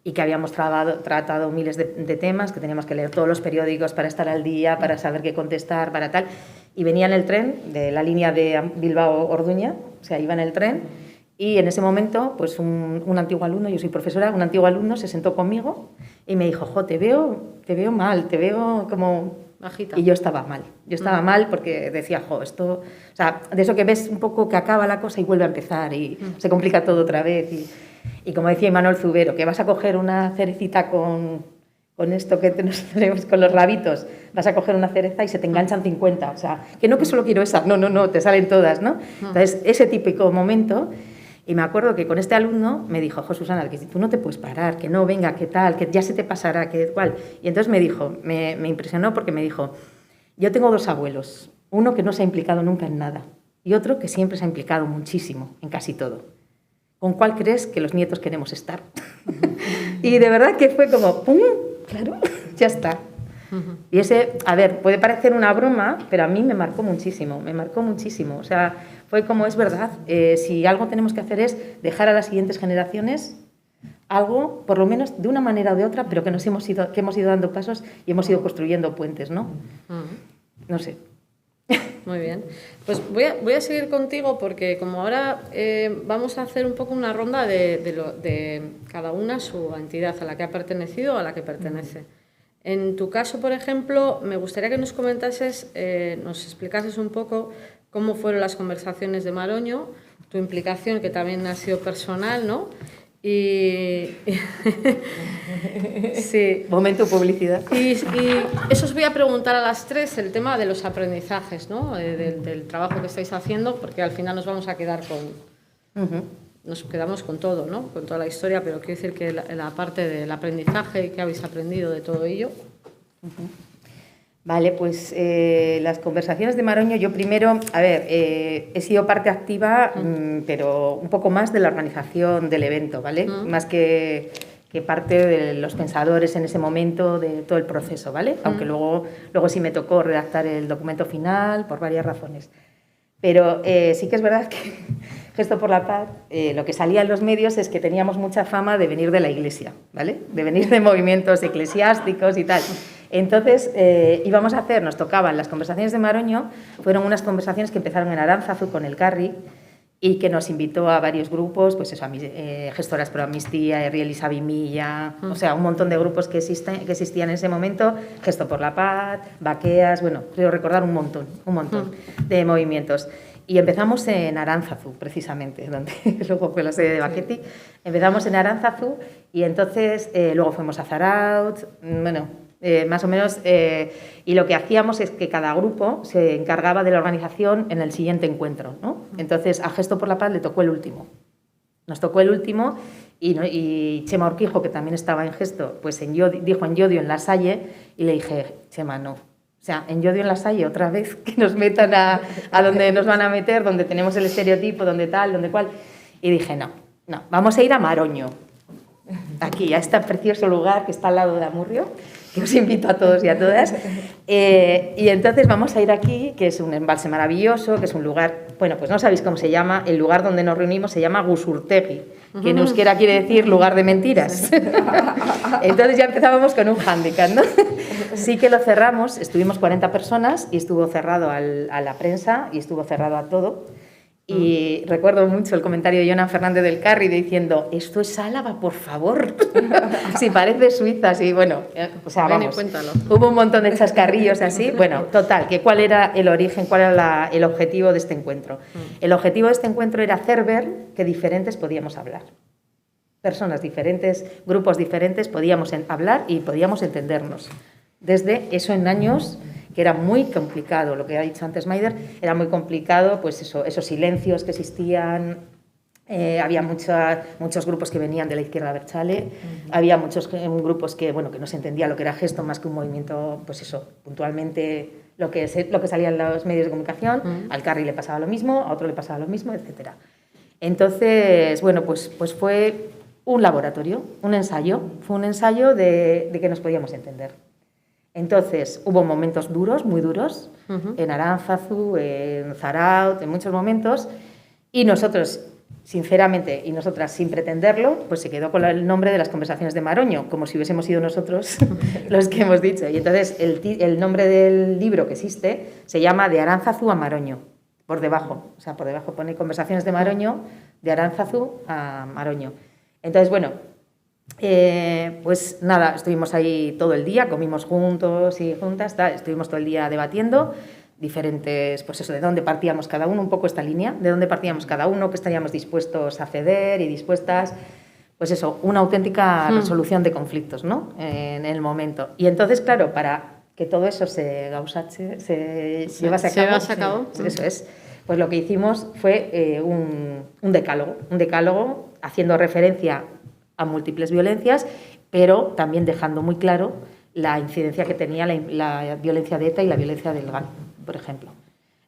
y que habíamos tratado miles de temas, que teníamos que leer todos los periódicos para estar al día, para saber qué contestar, para tal. Y venía en el tren de la línea de Bilbao-Orduña, o sea, iba en el tren, y en ese momento, pues un antiguo alumno, yo soy profesora, un antiguo alumno se sentó conmigo y me dijo, jo, te veo mal, te veo como... Bajita. Y yo estaba mal porque decía, jo, esto... O sea, de eso que ves un poco que acaba la cosa y vuelve a empezar y se complica todo otra vez. Y como decía Imanol Zubero, que vas a coger una cerecita con esto que tenemos con los rabitos, vas a coger una cereza y se te enganchan 50. O sea, que no que solo quiero esa, no, te salen todas, ¿no? Entonces, ese típico momento... Y me acuerdo que con este alumno me dijo, jo, Susana, que tú no te puedes parar, que no, venga, que tal, que ya se te pasará, que cual. Y entonces me dijo, me impresionó porque me dijo, yo tengo 2 abuelos, uno que no se ha implicado nunca en nada y otro que siempre se ha implicado muchísimo en casi todo. ¿Con cuál crees que los nietos queremos estar? Y de verdad que fue como, ¡pum! Claro, ya está. Y ese, a ver, puede parecer una broma, pero a mí me marcó muchísimo. O sea, fue como, es verdad, si algo tenemos que hacer es dejar a las siguientes generaciones algo, por lo menos de una manera o de otra, pero que hemos ido dando pasos y hemos ido construyendo puentes, ¿no? No sé. Muy bien. Pues voy a seguir contigo porque como ahora vamos a hacer un poco una ronda de cada una su entidad a la que ha pertenecido o a la que pertenece. En tu caso, por ejemplo, me gustaría que nos comentases, nos explicases un poco cómo fueron las conversaciones de Maroño, tu implicación, que también ha sido personal, ¿no? Y sí. Momento publicidad. Y eso os voy a preguntar a las 3, el tema de los aprendizajes, ¿no? Del trabajo que estáis haciendo, porque al final nos vamos a quedar nos quedamos con todo, ¿no? Con toda la historia, pero quiero decir que la parte del aprendizaje, ¿qué habéis aprendido de todo ello? Vale, pues las conversaciones de Maroño, yo primero, a ver, he sido parte activa, pero un poco más de la organización del evento, ¿vale? Más que parte de los pensadores en ese momento de todo el proceso, ¿vale? Aunque luego sí me tocó redactar el documento final por varias razones. Pero sí que es verdad que Gesto por la Paz, lo que salía en los medios es que teníamos mucha fama de venir de la Iglesia, ¿vale? De venir de movimientos eclesiásticos y tal. Entonces, íbamos a hacer, nos tocaban las conversaciones de Maroño, fueron unas conversaciones que empezaron en Aránzazu con el Carri y que nos invitó a varios grupos, pues eso, Gestoras Pro Amnistía, Herriel y Sabimilla, o sea, un montón de grupos que existían en ese momento, Gesto por la Paz, Baqueas, bueno, creo recordar un montón de movimientos. Y empezamos en Aránzazu, precisamente, donde luego fue la sede de Baquetic. Empezamos en Aránzazu y entonces luego fuimos a Zarautz, bueno, más o menos, y lo que hacíamos es que cada grupo se encargaba de la organización en el siguiente encuentro, ¿no? Entonces a Gesto por la Paz le tocó el último. Nos tocó el último y Chema Urquijo, que también estaba en Gesto, pues dijo en Llodio, en La Salle, y le dije, Chema, no. O sea, en Llodio, en La Salle, otra vez que nos metan a donde nos van a meter, donde tenemos el estereotipo, donde tal, donde cual. Y dije, no, vamos a ir a Maroño, aquí, a este precioso lugar que está al lado de Amurrio, que os invito a todos y a todas. Y entonces vamos a ir aquí, que es un embalse maravilloso, que es un lugar, bueno, pues no sabéis cómo se llama, el lugar donde nos reunimos se llama Gusurtegui, que en euskera quiere decir lugar de mentiras. Entonces ya empezábamos con un hándicap, ¿no? Sí que lo cerramos, estuvimos 40 personas y estuvo cerrado a la prensa y estuvo cerrado a todo. Y recuerdo mucho el comentario de Jonan Fernández del Carri diciendo, esto es Álava, por favor. Si parece Suiza, sí, bueno, o sea, vamos. Cuéntalo. Hubo un montón de chascarrillos así. Bueno, total, que cuál era el origen, cuál era el objetivo de este encuentro. El objetivo de este encuentro era hacer ver que diferentes podíamos hablar. Personas diferentes, grupos diferentes, podíamos hablar y podíamos entendernos. Desde eso en años que era muy complicado, lo que ha dicho antes Maider, era muy complicado, pues eso, esos silencios que existían. Había muchos grupos que venían de la izquierda abertzale, había muchos grupos que, bueno, que no se entendía lo que era gesto más que un movimiento, pues eso, puntualmente lo que salía en los medios de comunicación. Al Carri le pasaba lo mismo, a otro le pasaba lo mismo, etc. Entonces, bueno, pues fue un laboratorio, un ensayo, fue un ensayo de que nos podíamos entender. Entonces, hubo momentos duros, muy duros, en Aránzazu, en Zarautz, en muchos momentos, y nosotros, sinceramente, y nosotras sin pretenderlo, pues se quedó con el nombre de las conversaciones de Maroño, como si hubiésemos sido nosotros los que hemos dicho. Y entonces, el nombre del libro que existe se llama De Aránzazu a Maroño, por debajo. O sea, por debajo pone Conversaciones de Maroño, de Aránzazu a Maroño. Entonces, bueno, pues nada, estuvimos ahí todo el día, comimos juntos y juntas, estuvimos todo el día debatiendo diferentes, pues eso, de dónde partíamos cada uno, un poco esta línea, de dónde partíamos cada uno, que estaríamos dispuestos a ceder y dispuestas, pues eso, una auténtica resolución de conflictos, ¿no?, en el momento. Y entonces, claro, para que todo eso se llevase a cabo, eso es, pues lo que hicimos fue un decálogo haciendo referencia a múltiples violencias, pero también dejando muy claro la incidencia que tenía la violencia de ETA y la violencia del GAL, por ejemplo.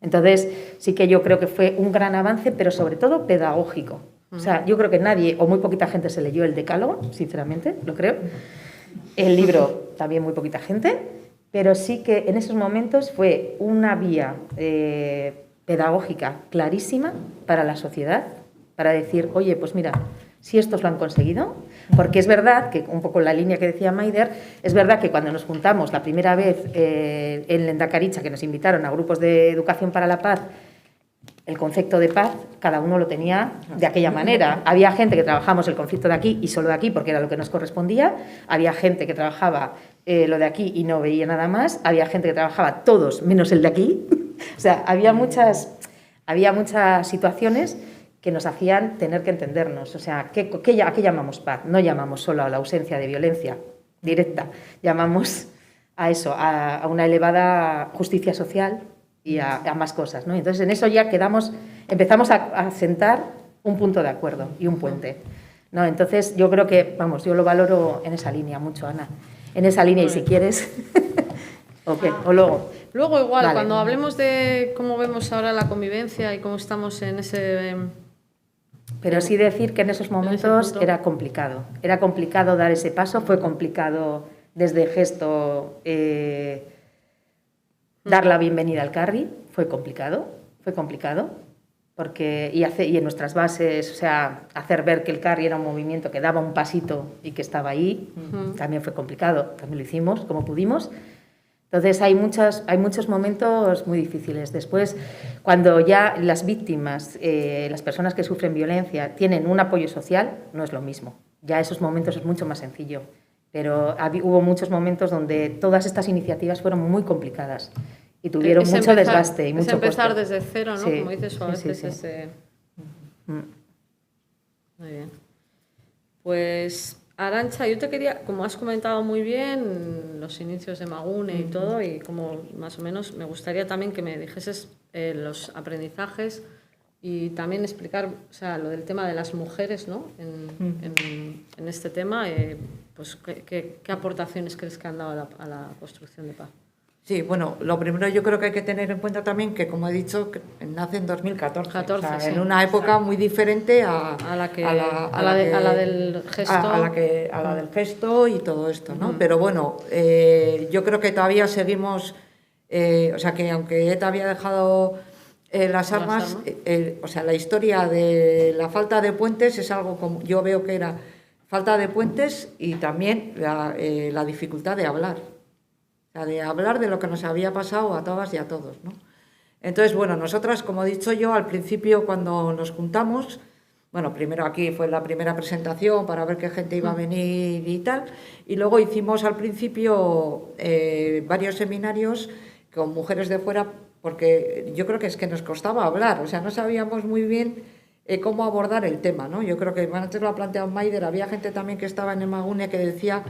Entonces, sí que yo creo que fue un gran avance, pero sobre todo pedagógico. O sea, yo creo que nadie o muy poquita gente se leyó el decálogo, sinceramente, lo creo. El libro también muy poquita gente, pero sí que en esos momentos fue una vía pedagógica clarísima para la sociedad, para decir, oye, pues mira, si estos lo han conseguido, porque es verdad que, un poco la línea que decía Maider, es verdad que cuando nos juntamos la primera vez en Lehendakaritza, que nos invitaron a grupos de educación para la paz, el concepto de paz, cada uno lo tenía de aquella manera. Había gente que trabajábamos el conflicto de aquí y solo de aquí porque era lo que nos correspondía, había gente que trabajaba lo de aquí y no veía nada más, había gente que trabajaba todos menos el de aquí. O sea, había muchas situaciones que nos hacían tener que entendernos. O sea, ¿a qué llamamos paz? No llamamos solo a la ausencia de violencia directa, llamamos a eso, a una elevada justicia social y a más cosas, ¿no? Entonces, en eso ya empezamos a sentar un punto de acuerdo y un puente, ¿no? Entonces, yo creo que, vamos, yo lo valoro en esa línea mucho, Ana. En esa línea, y si quieres, ¿o qué? O luego. Luego igual, Vale. cuando hablemos de cómo vemos ahora la convivencia y cómo estamos en ese... Pero sí decir que en esos momentos punto. era complicado dar ese paso, fue complicado desde gesto dar la bienvenida al Carri, fue complicado, porque y en nuestras bases, o sea, hacer ver que el Carri era un movimiento que daba un pasito y que estaba ahí, también fue complicado, también lo hicimos como pudimos. Entonces hay muchos momentos muy difíciles. Después, cuando ya las víctimas, las personas que sufren violencia, tienen un apoyo social, no es lo mismo. Ya esos momentos es mucho más sencillo. Pero hubo muchos momentos donde todas estas iniciativas fueron muy complicadas y tuvieron mucho desgaste y mucho empezar coste. desde cero, ¿no? Sí, Como dices, o a veces sí. Muy bien. Pues... Arantxa, yo te quería, como has comentado muy bien, los inicios de Magune y todo, y como más o menos me gustaría también que me dijeses los aprendizajes y también explicar, o sea, lo del tema de las mujeres, ¿no? En este tema, pues ¿qué aportaciones crees que han dado a la construcción de paz? Sí, bueno, lo primero yo creo que hay que tener en cuenta también que, como he dicho, que nace en 2014, o sea, sí. en una época muy diferente a la del gesto. A la del gesto y todo esto, ¿no? Pero bueno, yo creo que todavía seguimos, o sea, que aunque ETA había dejado las armas, o sea, la historia de la falta de puentes es algo como yo veo que era falta de puentes y también la dificultad de hablar. O sea, de hablar de lo que nos había pasado a todas y a todos, ¿no? Entonces, bueno, nosotras, como he dicho yo, al principio cuando nos juntamos, bueno, primero aquí fue la primera presentación para ver qué gente iba a venir y tal, y luego hicimos al principio varios seminarios con mujeres de fuera, porque yo creo que es que nos costaba hablar, o sea, no sabíamos muy bien cómo abordar el tema, ¿no? Yo creo que antes lo ha planteado Maider, había gente también que estaba en el Magune que decía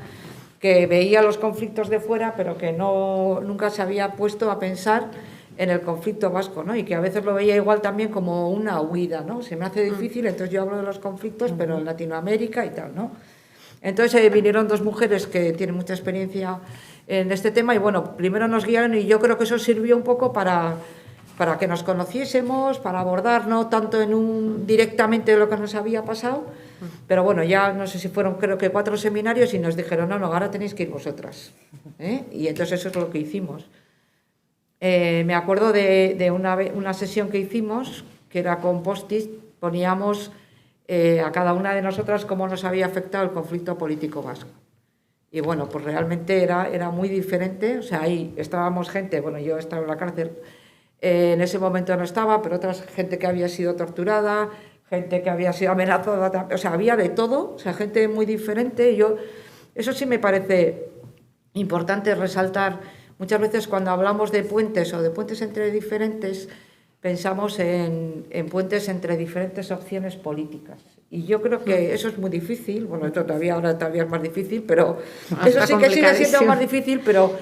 que veía los conflictos de fuera, pero que nunca se había puesto a pensar en el conflicto vasco, ¿no? Y que a veces lo veía igual también como una huida, ¿no? Se me hace difícil, entonces yo hablo de los conflictos, pero en Latinoamérica y tal, ¿no? Entonces vinieron dos mujeres que tienen mucha experiencia en este tema y bueno, primero nos guiaron y yo creo que eso sirvió un poco para que nos conociésemos, para abordar no tanto directamente lo que nos había pasado, pero bueno, ya no sé si fueron creo que 4 seminarios y nos dijeron, no, ahora tenéis que ir vosotras. Y entonces eso es lo que hicimos. Me acuerdo de una sesión que hicimos, que era con post-it, poníamos a cada una de nosotras cómo nos había afectado el conflicto político vasco. Y bueno, pues realmente era muy diferente, o sea, ahí estábamos gente, bueno, yo estaba en la cárcel, en ese momento no estaba, pero otra gente que había sido torturada, gente que había sido amenazada, o sea, había de todo, o sea, gente muy diferente. Eso sí me parece importante resaltar. Muchas veces cuando hablamos de puentes o de puentes entre diferentes, pensamos en puentes entre diferentes opciones políticas. Y yo creo que eso es muy difícil, bueno, esto ahora todavía es más difícil, pero eso sí que sigue siendo más difícil, pero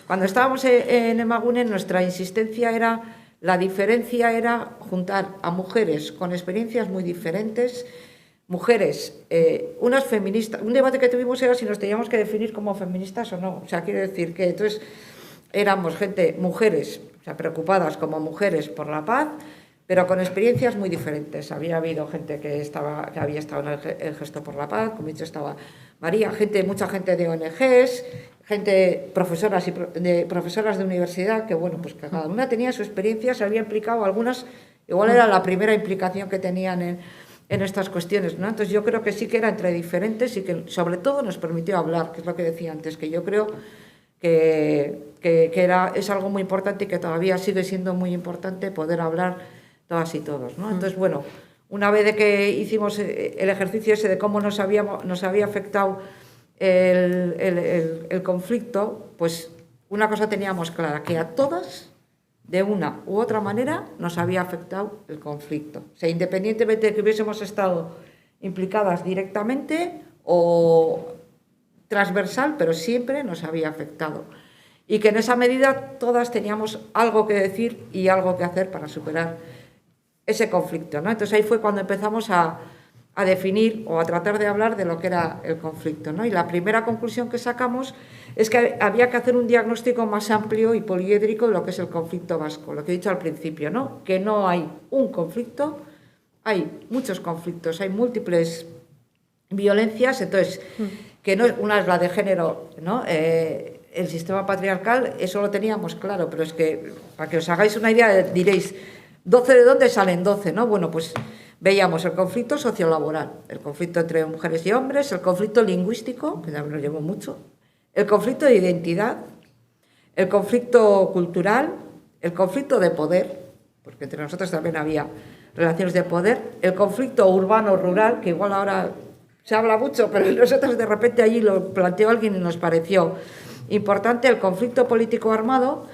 cuando estábamos en Emagunen, nuestra insistencia la diferencia era juntar a mujeres con experiencias muy diferentes, mujeres, unas feministas. Un debate que tuvimos era si nos teníamos que definir como feministas o no. O sea, quiero decir que entonces éramos mujeres, o sea, preocupadas como mujeres por la paz, pero con experiencias muy diferentes. Había habido gente que había estado en el Gesto por la Paz, como he dicho, estaba María, mucha gente de ONGs, profesoras de universidad, que bueno, pues que cada una tenía su experiencia, se había implicado, algunas, igual era la primera implicación que tenían en estas cuestiones, ¿no? Entonces yo creo que sí que era entre diferentes y que sobre todo nos permitió hablar, que es lo que decía antes, que yo creo que es algo muy importante y que todavía sigue siendo muy importante poder hablar todas y todos, ¿no? Entonces, bueno, una vez de que hicimos el ejercicio ese de cómo nos había afectado el conflicto, pues una cosa teníamos clara, que a todas, de una u otra manera, nos había afectado el conflicto. O sea, independientemente de que hubiésemos estado implicadas directamente o transversal, pero siempre nos había afectado. Y que en esa medida todas teníamos algo que decir y algo que hacer para superar ese conflicto, ¿no? Entonces ahí fue cuando empezamos a definir o a tratar de hablar de lo que era el conflicto, ¿no? Y la primera conclusión que sacamos es que había que hacer un diagnóstico más amplio y poliédrico de lo que es el conflicto vasco, lo que he dicho al principio, ¿no? Que no hay un conflicto, hay muchos conflictos, hay múltiples violencias, entonces, que no, una es la de género, ¿no? El sistema patriarcal, eso lo teníamos claro, pero es que, para que os hagáis una idea, diréis, ¿12 de dónde salen 12? ¿No? Bueno, pues veíamos el conflicto sociolaboral, el conflicto entre mujeres y hombres, el conflicto lingüístico, que también nos llevó mucho, el conflicto de identidad, el conflicto cultural, el conflicto de poder, porque entre nosotros también había relaciones de poder, el conflicto urbano-rural, que igual ahora se habla mucho, pero nosotros de repente allí lo planteó alguien y nos pareció importante, el conflicto político armado.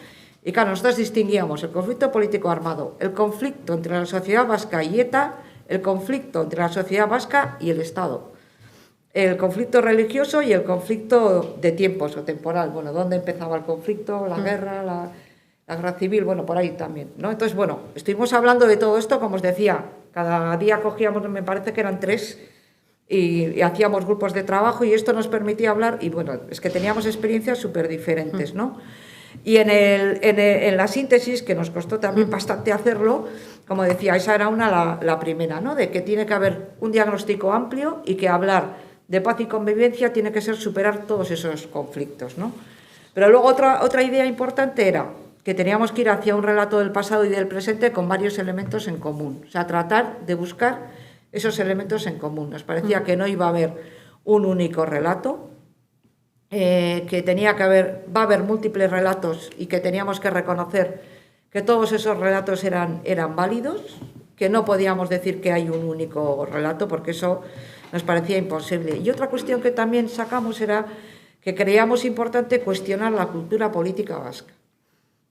Y claro, nosotros distinguíamos el conflicto político armado, el conflicto entre la sociedad vasca y ETA, el conflicto entre la sociedad vasca y el Estado, el conflicto religioso y el conflicto de tiempos o temporal. Bueno, ¿dónde empezaba el conflicto, la guerra, la guerra civil? Bueno, por ahí también, ¿no? Entonces, bueno, estuvimos hablando de todo esto, como os decía, cada día cogíamos, me parece que eran 3, y hacíamos grupos de trabajo y esto nos permitía hablar, y bueno, es que teníamos experiencias súper diferentes, ¿no? Y en la síntesis, que nos costó también bastante hacerlo, como decía, esa era la primera, ¿no? De que tiene que haber un diagnóstico amplio y que hablar de paz y convivencia tiene que ser superar todos esos conflictos, ¿no? Pero luego otra idea importante era que teníamos que ir hacia un relato del pasado y del presente con varios elementos en común. O sea, tratar de buscar esos elementos en común. Nos parecía que no iba a haber un único relato, que va a haber múltiples relatos y que teníamos que reconocer que todos esos relatos eran válidos, que no podíamos decir que hay un único relato porque eso nos parecía imposible. Y otra cuestión que también sacamos era que creíamos importante cuestionar la cultura política vasca.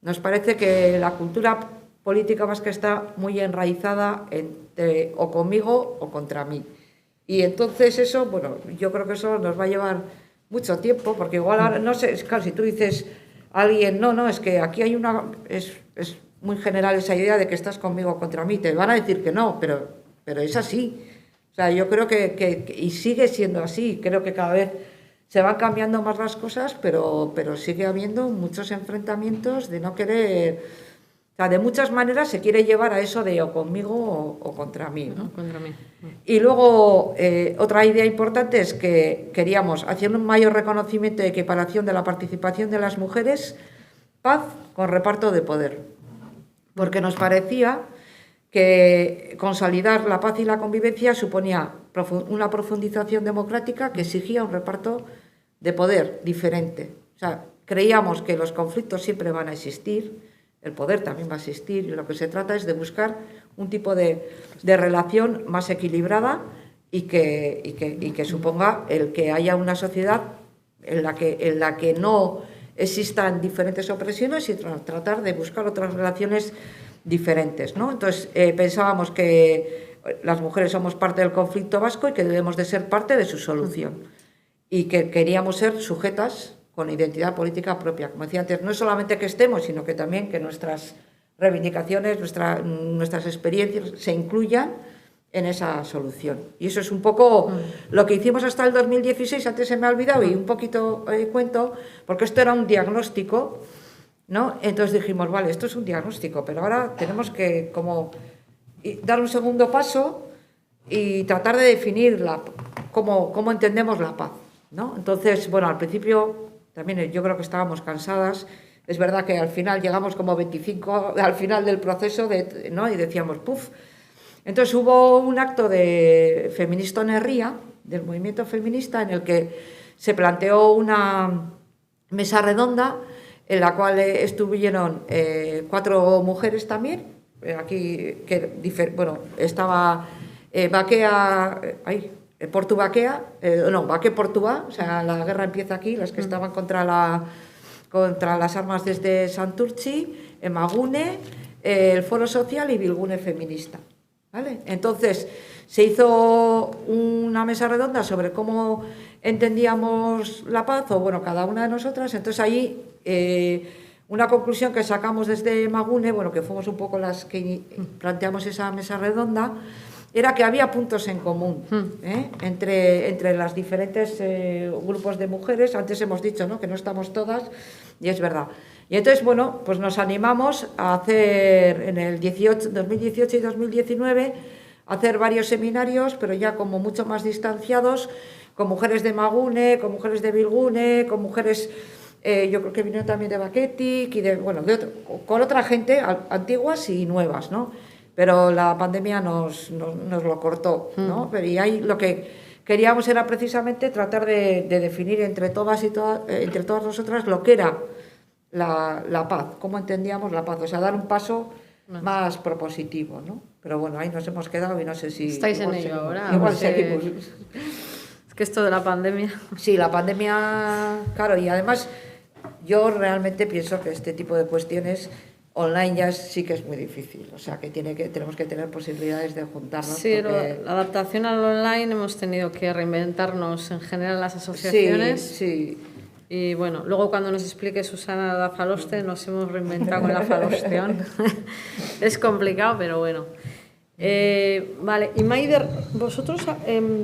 Nos parece que la cultura política vasca está muy enraizada o conmigo o contra mí. Y entonces eso, bueno, yo creo que eso nos va a llevar mucho tiempo, porque igual, ahora, no sé, claro, si tú dices a alguien, no, es que aquí hay es muy general esa idea de que estás conmigo contra mí, te van a decir que no, pero es así. O sea, yo creo y sigue siendo así, creo que cada vez se van cambiando más las cosas, pero sigue habiendo muchos enfrentamientos de no querer... O sea, de muchas maneras se quiere llevar a eso de o conmigo o contra mí, ¿no? Contra mí. Y luego, otra idea importante es que queríamos hacer un mayor reconocimiento y equiparación de la participación de las mujeres, paz con reparto de poder. Porque nos parecía que consolidar la paz y la convivencia suponía una profundización democrática que exigía un reparto de poder diferente. O sea, creíamos que los conflictos siempre van a existir, el poder también va a existir, y lo que se trata es de buscar un tipo de relación más equilibrada y que suponga el que haya una sociedad en la que no existan diferentes opresiones y tratar de buscar otras relaciones diferentes, ¿no? Entonces, pensábamos que las mujeres somos parte del conflicto vasco y que debemos de ser parte de su solución, y que queríamos ser sujetas con identidad política propia. Como decía antes, no es solamente que estemos, sino que también que nuestras reivindicaciones, nuestras experiencias se incluyan en esa solución. Y eso es un poco lo que hicimos hasta el 2016, antes se me ha olvidado y un poquito cuento, porque esto era un diagnóstico, ¿no? Entonces dijimos, vale, esto es un diagnóstico, pero ahora tenemos que como dar un segundo paso y tratar de definir cómo entendemos la paz, ¿no? Entonces, bueno, al principio también yo creo que estábamos cansadas. Es verdad que al final llegamos como 25 al final del proceso, ¿no? Y decíamos, ¡puf! Entonces hubo un acto de Feminista Herria, del movimiento feminista, en el que se planteó una mesa redonda en la cual estuvieron 4 mujeres también. Aquí, estaba Baquea... Portu Baquea, Baque Portuá, o sea, la guerra empieza aquí, las que estaban contra las armas desde Santurtzi, Emagune, el Foro Social y Bilgune Feminista, ¿vale? Entonces, se hizo una mesa redonda sobre cómo entendíamos la paz, o bueno, cada una de nosotras. Entonces, ahí, una conclusión que sacamos desde Emagune, bueno, que fuimos un poco las que planteamos esa mesa redonda, era que había puntos en común entre las diferentes grupos de mujeres. Antes hemos dicho, ¿no?, que no estamos todas, y es verdad. Y entonces, bueno, pues nos animamos a hacer en el 2018 y 2019 a hacer varios seminarios, pero ya como mucho más distanciados, con mujeres de Magune, con mujeres de Bilgune, con mujeres, yo creo que vinieron también de Baquetic y con otra gente, antiguas y nuevas, ¿no? Pero la pandemia nos lo cortó, ¿no? Y ahí lo que queríamos era precisamente tratar de definir entre todas nosotras lo que era la paz, cómo entendíamos la paz, o sea, dar un paso más propositivo, ¿no? Pero bueno, ahí nos hemos quedado y no sé si... Estáis en ello ahora. Igual seguimos. Es que esto de la pandemia... Sí, la pandemia, claro, y además yo realmente pienso que este tipo de cuestiones... online ya sí que es muy difícil, o sea que tenemos que tener posibilidades de juntarnos. Sí, porque... la adaptación al online hemos tenido que reinventarnos en general las asociaciones. Sí. Y bueno, luego cuando nos explique Susana la Faloste, nos hemos reinventado con la Falosteón. Es complicado, pero bueno. Vale, y Maider, vosotros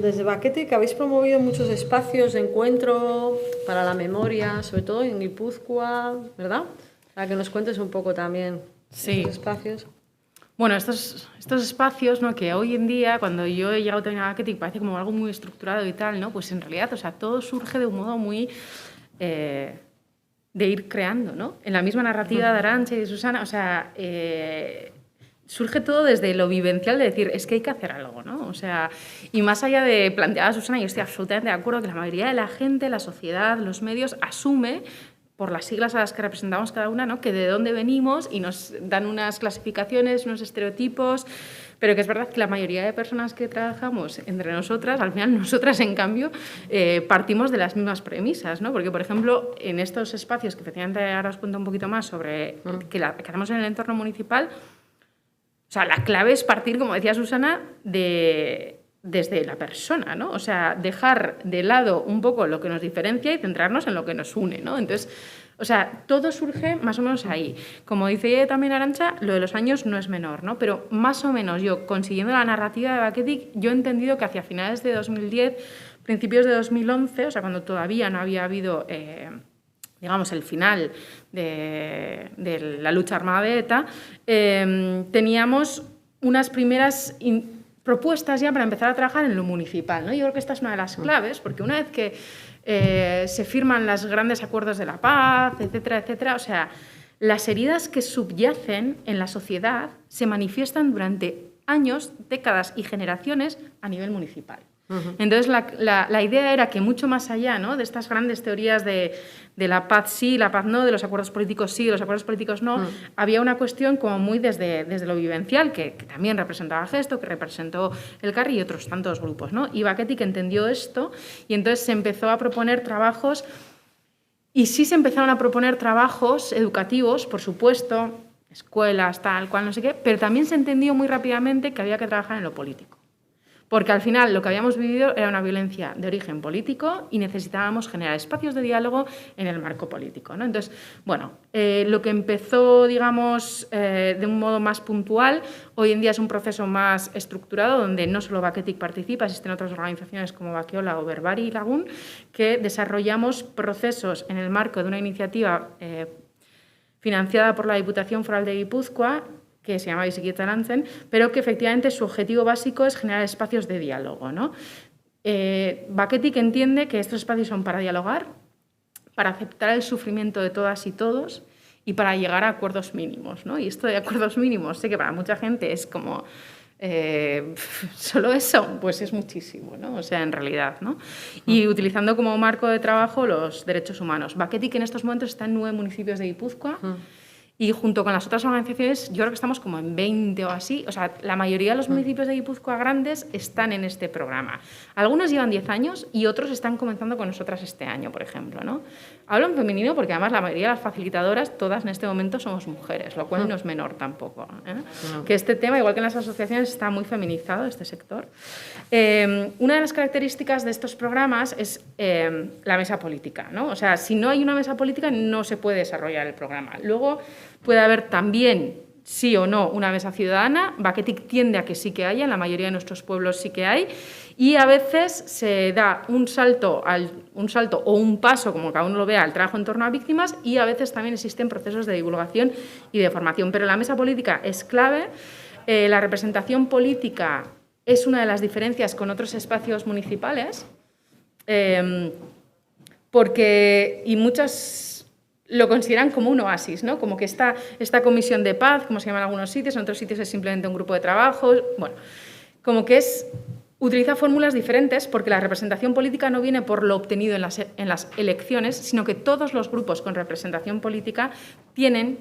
desde Baquetic habéis promovido muchos espacios de encuentro para la memoria, sobre todo en Guipúzcoa, ¿verdad? Para que nos cuentes un poco también estos espacios. Bueno, estos espacios, ¿no?, que hoy en día, cuando yo he llegado también a Baquetic, parece como algo muy estructurado y tal, ¿no? Pues en realidad, o sea, todo surge de un modo muy de ir creando, ¿no? En la misma narrativa de Arantxa y de Susana, o sea, surge todo desde lo vivencial de decir, es que hay que hacer algo, ¿no? O sea, y más allá de plantear a Susana, yo estoy absolutamente de acuerdo que la mayoría de la gente, la sociedad, los medios, asume por las siglas a las que representamos cada una, ¿no?, que de dónde venimos y nos dan unas clasificaciones, unos estereotipos, pero que es verdad que la mayoría de personas que trabajamos entre nosotras, al final nosotras, en cambio, partimos de las mismas premisas, ¿no? Porque, por ejemplo, en estos espacios, que efectivamente ahora os cuento un poquito más sobre que hacemos en el entorno municipal, o sea, la clave es partir, como decía Susana, de desde la persona, ¿no? O sea, dejar de lado un poco lo que nos diferencia y centrarnos en lo que nos une, ¿no? Entonces, o sea, todo surge más o menos ahí. Como dice también Arantxa, lo de los años no es menor, ¿no? Pero más o menos yo, consiguiendo la narrativa de Baketik, yo he entendido que hacia finales de 2010, principios de 2011, o sea, cuando todavía no había habido, digamos, el final de la lucha armada de ETA, teníamos unas primeras propuestas ya para empezar a trabajar en lo municipal, ¿no? Yo creo que esta es una de las claves, porque una vez que se firman los grandes acuerdos de la paz, etcétera, etcétera, o sea, las heridas que subyacen en la sociedad se manifiestan durante años, décadas y generaciones a nivel municipal. Entonces, la idea era que mucho más allá, ¿no?, de estas grandes teorías de la paz sí, la paz no, de los acuerdos políticos sí, de los acuerdos políticos no, había una cuestión como muy desde lo vivencial, que también representaba Gesto, que representó Elkarri y otros tantos grupos, ¿no? Y Baketik entendió esto y entonces se empezó a proponer trabajos, y sí se empezaron a proponer trabajos educativos, por supuesto, escuelas, tal cual, no sé qué, pero también se entendió muy rápidamente que había que trabajar en lo político. Porque al final lo que habíamos vivido era una violencia de origen político y necesitábamos generar espacios de diálogo en el marco político, ¿no? Entonces, bueno, lo que empezó, digamos, de un modo más puntual, hoy en día es un proceso más estructurado donde no solo Baketik participa, existen otras organizaciones como Bakeola o Berbari y Lagun, que desarrollamos procesos en el marco de una iniciativa financiada por la Diputación Foral de Guipúzcoa, que se llama Bizikidetza Lantzen, pero que efectivamente su objetivo básico es generar espacios de diálogo, ¿no? Baketik entiende que estos espacios son para dialogar, para aceptar el sufrimiento de todas y todos y para llegar a acuerdos mínimos, ¿no? Y esto de acuerdos mínimos, sé que para mucha gente es como solo eso, pues es muchísimo, ¿no? O sea, en realidad, ¿no? Y utilizando como marco de trabajo los derechos humanos. Baketik en estos momentos está en 9 municipios de Guipúzcoa. Y junto con las otras organizaciones, yo creo que estamos como en 20 o así. O sea, la mayoría de los municipios de Guipúzcoa grandes están en este programa. Algunos llevan 10 años y otros están comenzando con nosotras este año, por ejemplo, ¿no? Hablo en femenino porque además la mayoría de las facilitadoras, todas en este momento somos mujeres, lo cual no es menor tampoco, ¿eh? Que este tema, igual que en las asociaciones, está muy feminizado, este sector. Una de las características de estos programas es la mesa política, ¿no? O sea, si no hay una mesa política no se puede desarrollar el programa. Luego puede haber también, sí o no, una mesa ciudadana. Baketik tiende a que sí que haya, en la mayoría de nuestros pueblos sí que hay, y a veces se da un salto o un paso, como cada uno lo vea, al trabajo en torno a víctimas, y a veces también existen procesos de divulgación y de formación. Pero la mesa política es clave. La representación política es una de las diferencias con otros espacios municipales, porque, y muchas lo consideran como un oasis, ¿no? Como que esta comisión de paz, como se llama en algunos sitios, en otros sitios es simplemente un grupo de trabajo, bueno, como que utiliza fórmulas diferentes porque la representación política no viene por lo obtenido en las elecciones, sino que todos los grupos con representación política tienen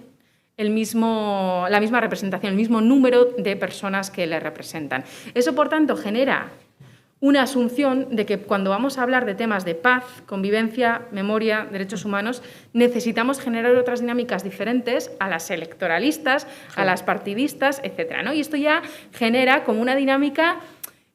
la misma representación, el mismo número de personas que le representan. Eso, por tanto, genera una asunción de que cuando vamos a hablar de temas de paz, convivencia, memoria, derechos humanos, necesitamos generar otras dinámicas diferentes a las electoralistas, a las partidistas, etcétera, ¿no? Y esto ya genera como una dinámica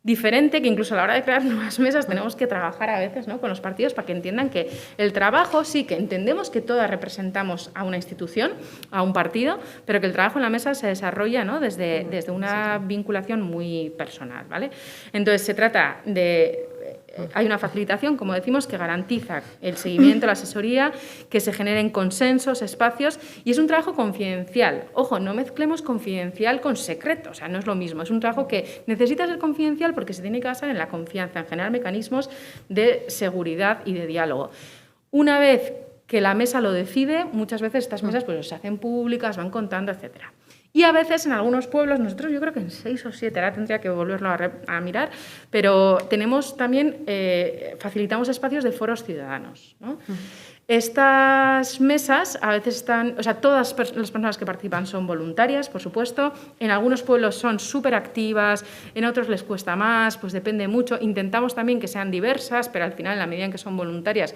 diferente que incluso a la hora de crear nuevas mesas tenemos que trabajar a veces, ¿no?, con los partidos para que entiendan que el trabajo sí que entendemos que todas representamos a una institución, a un partido, pero que el trabajo en la mesa se desarrolla, ¿no?, desde una vinculación muy personal, ¿vale? Entonces se trata de hay una facilitación, como decimos, que garantiza el seguimiento, la asesoría, que se generen consensos, espacios, y es un trabajo confidencial. Ojo, no mezclemos confidencial con secreto, o sea, no es lo mismo. Es un trabajo que necesita ser confidencial porque se tiene que basar en la confianza, en generar mecanismos de seguridad y de diálogo. Una vez que la mesa lo decide, muchas veces estas mesas pues, se hacen públicas, van contando, etcétera. Y a veces en algunos pueblos, nosotros yo creo que en 6 o 7, ahora tendría que volverlo a mirar, pero tenemos también, facilitamos espacios de foros ciudadanos, ¿no? Estas mesas a veces están, o sea, todas las personas que participan son voluntarias, por supuesto. En algunos pueblos son súper activas, en otros les cuesta más, pues depende mucho. Intentamos también que sean diversas, pero al final, en la medida en que son voluntarias,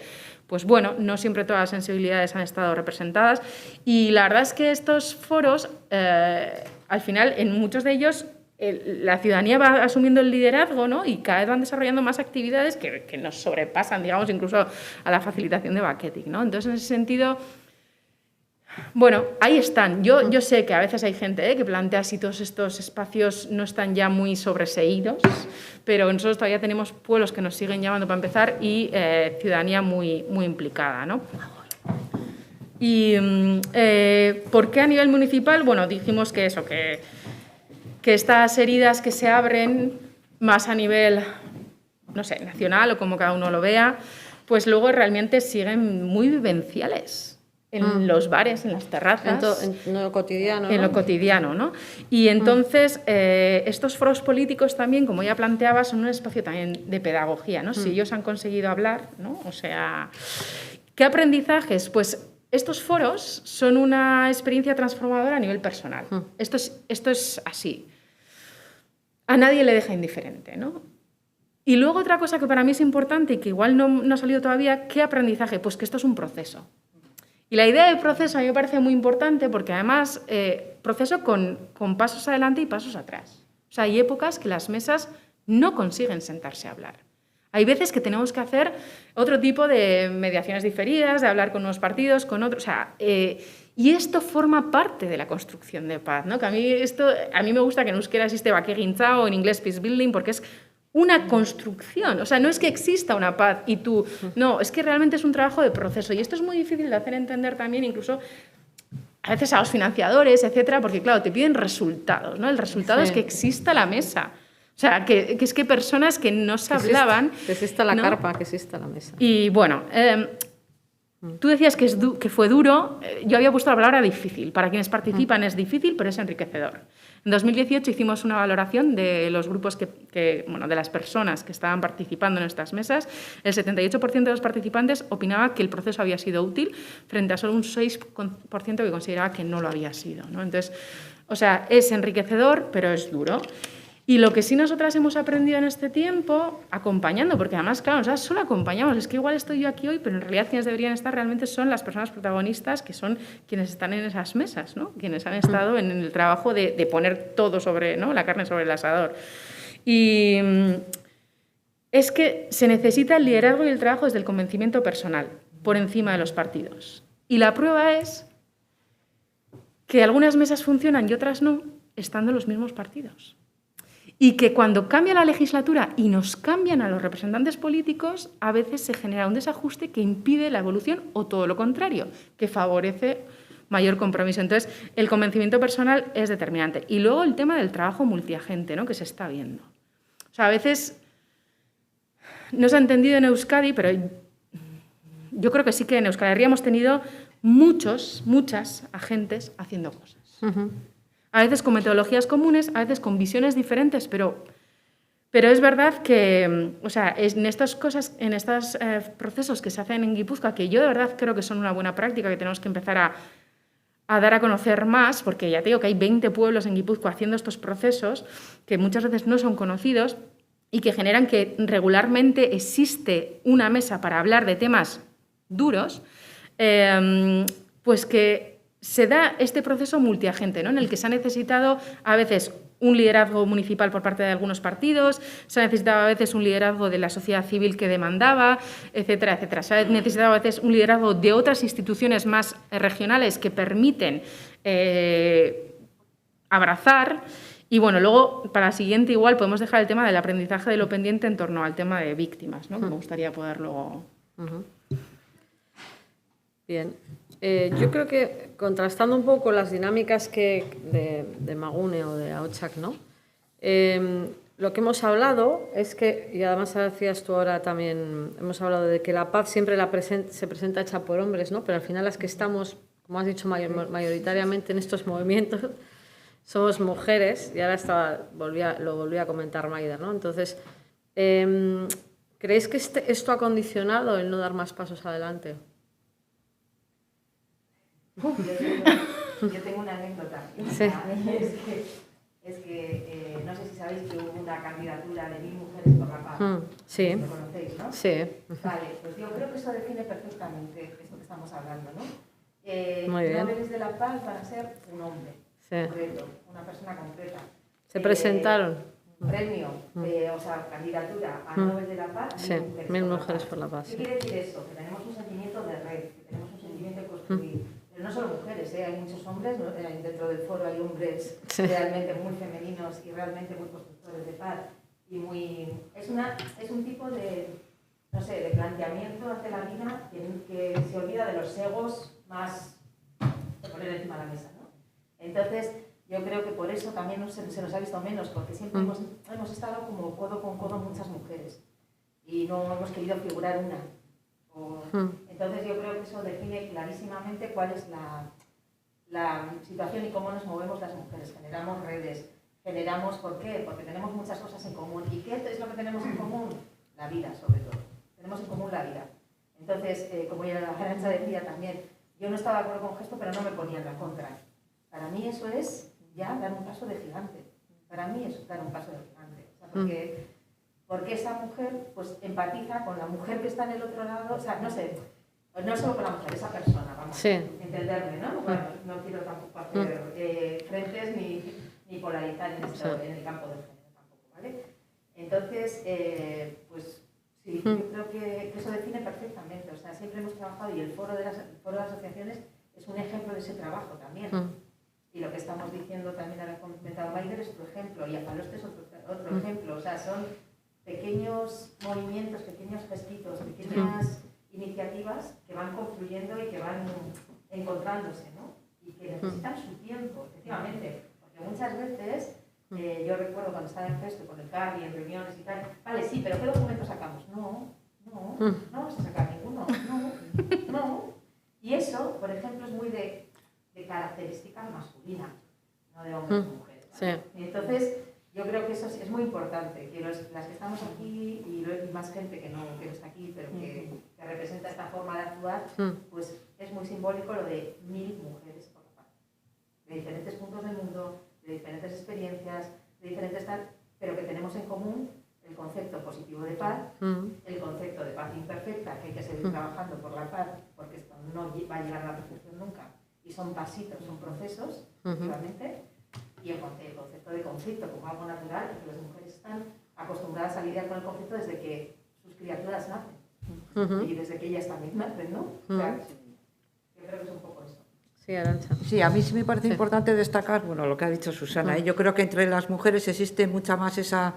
pues bueno, no siempre todas las sensibilidades han estado representadas. Y la verdad es que estos foros, al final, en muchos de ellos, la ciudadanía va asumiendo el liderazgo, ¿no? Y cada vez van desarrollando más actividades que nos sobrepasan, digamos, incluso a la facilitación de Baketic, ¿no? Entonces, en ese sentido, bueno, ahí están. Yo sé que a veces hay gente que plantea si todos estos espacios no están ya muy sobreseídos, pero nosotros todavía tenemos pueblos que nos siguen llamando para empezar y ciudadanía muy, muy implicada, ¿no? Y ¿por qué a nivel municipal? Bueno, dijimos que eso, que estas heridas que se abren más a nivel, no sé, nacional o como cada uno lo vea, pues luego realmente siguen muy vivenciales en los bares, en las terrazas. En lo cotidiano, ¿no? En lo cotidiano, ¿no? Y entonces, estos foros políticos también, como ya planteaba, son un espacio también de pedagogía, ¿no? Si ellos han conseguido hablar, ¿no? O sea, ¿qué aprendizajes? Pues estos foros son una experiencia transformadora a nivel personal. Esto es así. A nadie le deja indiferente, ¿no? Y luego otra cosa que para mí es importante y que igual no ha salido todavía, ¿qué aprendizaje? Pues que esto es un proceso. Y la idea de proceso a mí me parece muy importante porque además proceso con pasos adelante y pasos atrás. O sea, hay épocas que las mesas no consiguen sentarse a hablar. Hay veces que tenemos que hacer otro tipo de mediaciones diferidas, de hablar con unos partidos, con otros. O sea, y esto forma parte de la construcción de paz, ¿no? Que a mí me gusta que en euskera existe bakegintza o en inglés peace building porque es una construcción. O sea, no es que exista una paz y tú... No, es que realmente es un trabajo de proceso. Y esto es muy difícil de hacer entender también incluso a veces a los financiadores, etcétera, porque, claro, te piden resultados, ¿no? El resultado es que exista la mesa. O sea, que es que personas que no se hablaban... Que exista la ¿no? carpa, que exista la mesa. Y, bueno... Tú decías que fue duro, yo había puesto la palabra difícil. Para quienes participan es difícil, pero es enriquecedor. En 2018 hicimos una valoración de los grupos de las personas que estaban participando en estas mesas. El 78% de los participantes opinaba que el proceso había sido útil, frente a solo un 6% que consideraba que no lo había sido, ¿no? Entonces, o sea, es enriquecedor, pero es duro. Y lo que sí nosotras hemos aprendido en este tiempo, acompañando, porque además, claro, o sea, solo acompañamos, es que igual estoy yo aquí hoy, pero en realidad quienes deberían estar realmente son las personas protagonistas, que son quienes están en esas mesas, ¿no? Quienes han estado en el trabajo de poner todo sobre, ¿no? La carne sobre el asador. Y es que se necesita el liderazgo y el trabajo desde el convencimiento personal, por encima de los partidos. Y la prueba es que algunas mesas funcionan y otras no, estando los mismos partidos. Y que cuando cambia la legislatura y nos cambian a los representantes políticos, a veces se genera un desajuste que impide la evolución o todo lo contrario, que favorece mayor compromiso. Entonces, el convencimiento personal es determinante. Y luego el tema del trabajo multiagente, ¿no? Que se está viendo. O sea, a veces no se ha entendido en Euskadi, pero yo creo que sí que en Euskal Herria hemos tenido muchas agentes haciendo cosas. A veces con metodologías comunes, a veces con visiones diferentes, pero es verdad que, o sea, en estas cosas, en estos procesos que se hacen en Guipúzcoa, que yo de verdad creo que son una buena práctica, que tenemos que empezar a dar a conocer más, porque ya te digo que hay 20 pueblos en Guipúzcoa haciendo estos procesos que muchas veces no son conocidos y que generan que regularmente existe una mesa para hablar de temas duros, pues que se da este proceso multiagente, ¿no? En el que se ha necesitado a veces un liderazgo municipal por parte de algunos partidos, se ha necesitado a veces un liderazgo de la sociedad civil que demandaba, etcétera, etcétera. Se ha necesitado a veces un liderazgo de otras instituciones más regionales que permiten abrazar. Y bueno, luego para la siguiente igual podemos dejar el tema del aprendizaje de lo pendiente en torno al tema de víctimas, ¿no? Que me gustaría poder luego... Bien. Yo creo que contrastando un poco las dinámicas de Magune o de Ahotsak, ¿no? Lo que hemos hablado es que, y además decías tú ahora también, hemos hablado de que la paz siempre se presenta hecha por hombres, ¿no? Pero al final las que estamos, como has dicho, mayoritariamente en estos movimientos somos mujeres, y ahora lo volví a comentar Maida, ¿no? Entonces, ¿creéis que esto ha condicionado el no dar más pasos adelante? Yo tengo una anécdota. Sí. Es que no sé si sabéis que hubo una candidatura de 1000 mujeres por la paz. Sí. Lo conocéis, ¿no? Sí. Vale, pues yo creo que eso define perfectamente esto que estamos hablando, ¿no? Muy bien. Nobeles de la paz van a ser un hombre Sí. concreto, una persona concreta. ¿Se presentaron? Premio, o sea, candidatura a Nobel de la Paz. Sí, 1000 mujeres por la paz. ¿Qué quiere decir eso? Que tenemos un sentimiento de red, que tenemos un sentimiento de construir. Pero no solo mujeres, hay muchos hombres, ¿no? Dentro del foro hay hombres realmente muy femeninos y realmente muy constructores de paz. Y es un tipo de, no sé, de planteamiento ante la vida que se olvida de los egos más de poner encima de la mesa, ¿no? Entonces, yo creo que por eso también se nos ha visto menos, porque siempre hemos estado como codo con codo muchas mujeres y no hemos querido figurar una. Entonces yo creo que eso define clarísimamente cuál es la situación y cómo nos movemos las mujeres. Generamos redes, ¿por qué? Porque tenemos muchas cosas en común. ¿Y qué es lo que tenemos en común? La vida, sobre todo. Tenemos en común la vida. Entonces, como ya la Arantxa decía también, yo no estaba de acuerdo con Gesto, pero no me ponía en la contra. Para mí eso es ya dar un paso de gigante. Para mí es dar un paso de gigante. O sea, porque esa mujer pues empatiza con la mujer que está en el otro lado, o sea, no sé, no solo con la mujer, esa persona, vamos, entenderme, ¿no? Bueno, no quiero tampoco hacer frentes ni polarizar en el campo del género tampoco, ¿vale? Entonces, pues sí, yo creo que eso define perfectamente, o sea, siempre hemos trabajado y el foro de las asociaciones es un ejemplo de ese trabajo también. Y lo que estamos diciendo también, ahora comentado Maider, es otro ejemplo, y Afaloste es otro ejemplo. O sea, son pequeños movimientos, pequeños gestitos, pequeñas iniciativas que van confluyendo y que van encontrándose, ¿no? Y que necesitan su tiempo, efectivamente. Porque muchas veces, yo recuerdo cuando estaba en Gesto, con el CARI, en reuniones y tal, vale, sí, pero ¿qué documentos sacamos? No vamos a sacar ninguno, no. Y eso, por ejemplo, es muy de característica masculina, no de hombres o mujeres, ¿vale? Sí. Y entonces, yo creo que eso es muy importante, que las que estamos aquí y más gente que no está aquí, pero que representa esta forma de actuar, pues es muy simbólico lo de 1000 mujeres por la paz, de diferentes puntos del mundo, de diferentes experiencias, de diferentes tal, pero que tenemos en común el concepto positivo de paz, el concepto de paz imperfecta, que hay que seguir trabajando por la paz, porque esto no va a llegar a la perfección nunca. Y son pasitos, son procesos, realmente, y el concepto de conflicto como algo natural, porque las mujeres están acostumbradas a lidiar con el conflicto desde que sus criaturas nacen, y desde que ellas también nacen, ¿no? O sea, yo creo que es un poco eso. Sí, Arantxa. Sí, a mí sí me parece importante destacar, bueno, lo que ha dicho Susana, yo creo que entre las mujeres existe mucha más esa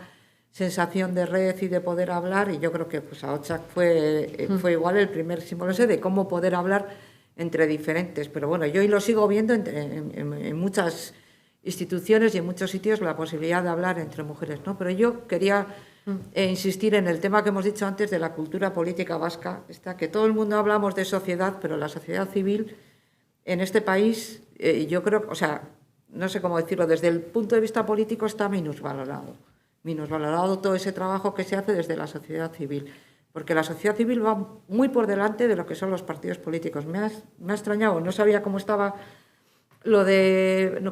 sensación de red y de poder hablar, y yo creo que pues Ahotsak fue igual el primer símbolo ese de cómo poder hablar entre diferentes, pero bueno, yo hoy lo sigo viendo en muchas instituciones y en muchos sitios la posibilidad de hablar entre mujeres, ¿no? Pero yo quería insistir en el tema que hemos dicho antes de la cultura política vasca, que todo el mundo hablamos de sociedad, pero la sociedad civil en este país, yo creo, o sea, no sé cómo decirlo, desde el punto de vista político está minusvalorado todo ese trabajo que se hace desde la sociedad civil. Porque la sociedad civil va muy por delante de lo que son los partidos políticos. Me ha extrañado, no sabía cómo estaba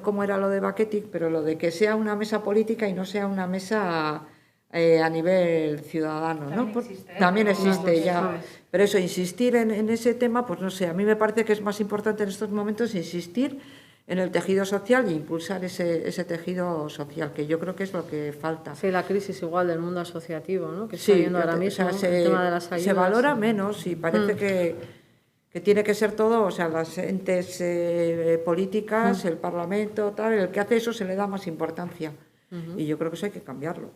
cómo era lo de Baketik, pero lo de que sea una mesa política y no sea una mesa a nivel ciudadano, ¿no? También existe ya. Pero eso, insistir en ese tema, pues no sé, a mí me parece que es más importante en estos momentos insistir en el tejido social y impulsar ese tejido social, que yo creo que es lo que falta. Sí, la crisis igual del mundo asociativo, ¿no? Que está viendo ahora mismo, el tema de las ayudas. Se valora menos y parece que tiene que ser todo, o sea, las entes políticas, el Parlamento, tal, el que hace eso se le da más importancia. Y yo creo que eso hay que cambiarlo.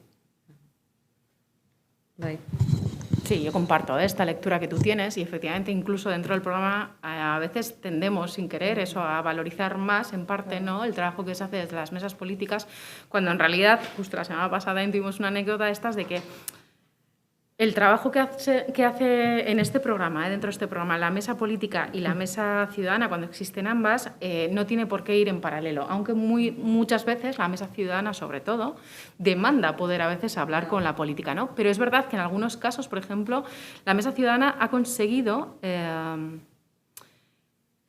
Sí, yo comparto esta lectura que tú tienes y efectivamente incluso dentro del programa a veces tendemos sin querer eso a valorizar más en parte, ¿no?, el trabajo que se hace desde las mesas políticas, cuando en realidad, justo la semana pasada tuvimos una anécdota de estas de que el trabajo que hace en este programa, dentro de este programa, la mesa política y la mesa ciudadana, cuando existen ambas, no tiene por qué ir en paralelo, aunque muchas veces la mesa ciudadana, sobre todo, demanda poder a veces hablar con la política, ¿no? Pero es verdad que en algunos casos, por ejemplo, la mesa ciudadana ha conseguido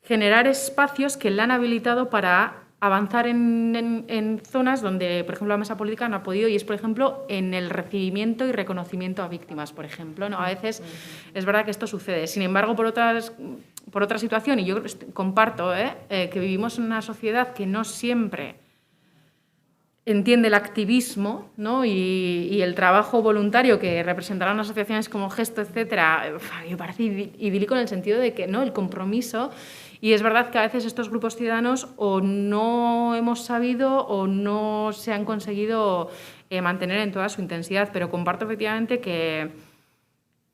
generar espacios que la han habilitado para avanzar en zonas donde, por ejemplo, la mesa política no ha podido, y es, por ejemplo, en el recibimiento y reconocimiento a víctimas, por ejemplo, ¿no? A veces es verdad que esto sucede. Sin embargo, por otra situación, y yo comparto que vivimos en una sociedad que no siempre entiende el activismo, ¿no? y el trabajo voluntario que representarán asociaciones como Gesto, etcétera, me parece idílico en el sentido de que, ¿no?, el compromiso. Y es verdad que a veces estos grupos ciudadanos o no hemos sabido o no se han conseguido mantener en toda su intensidad, pero comparto efectivamente que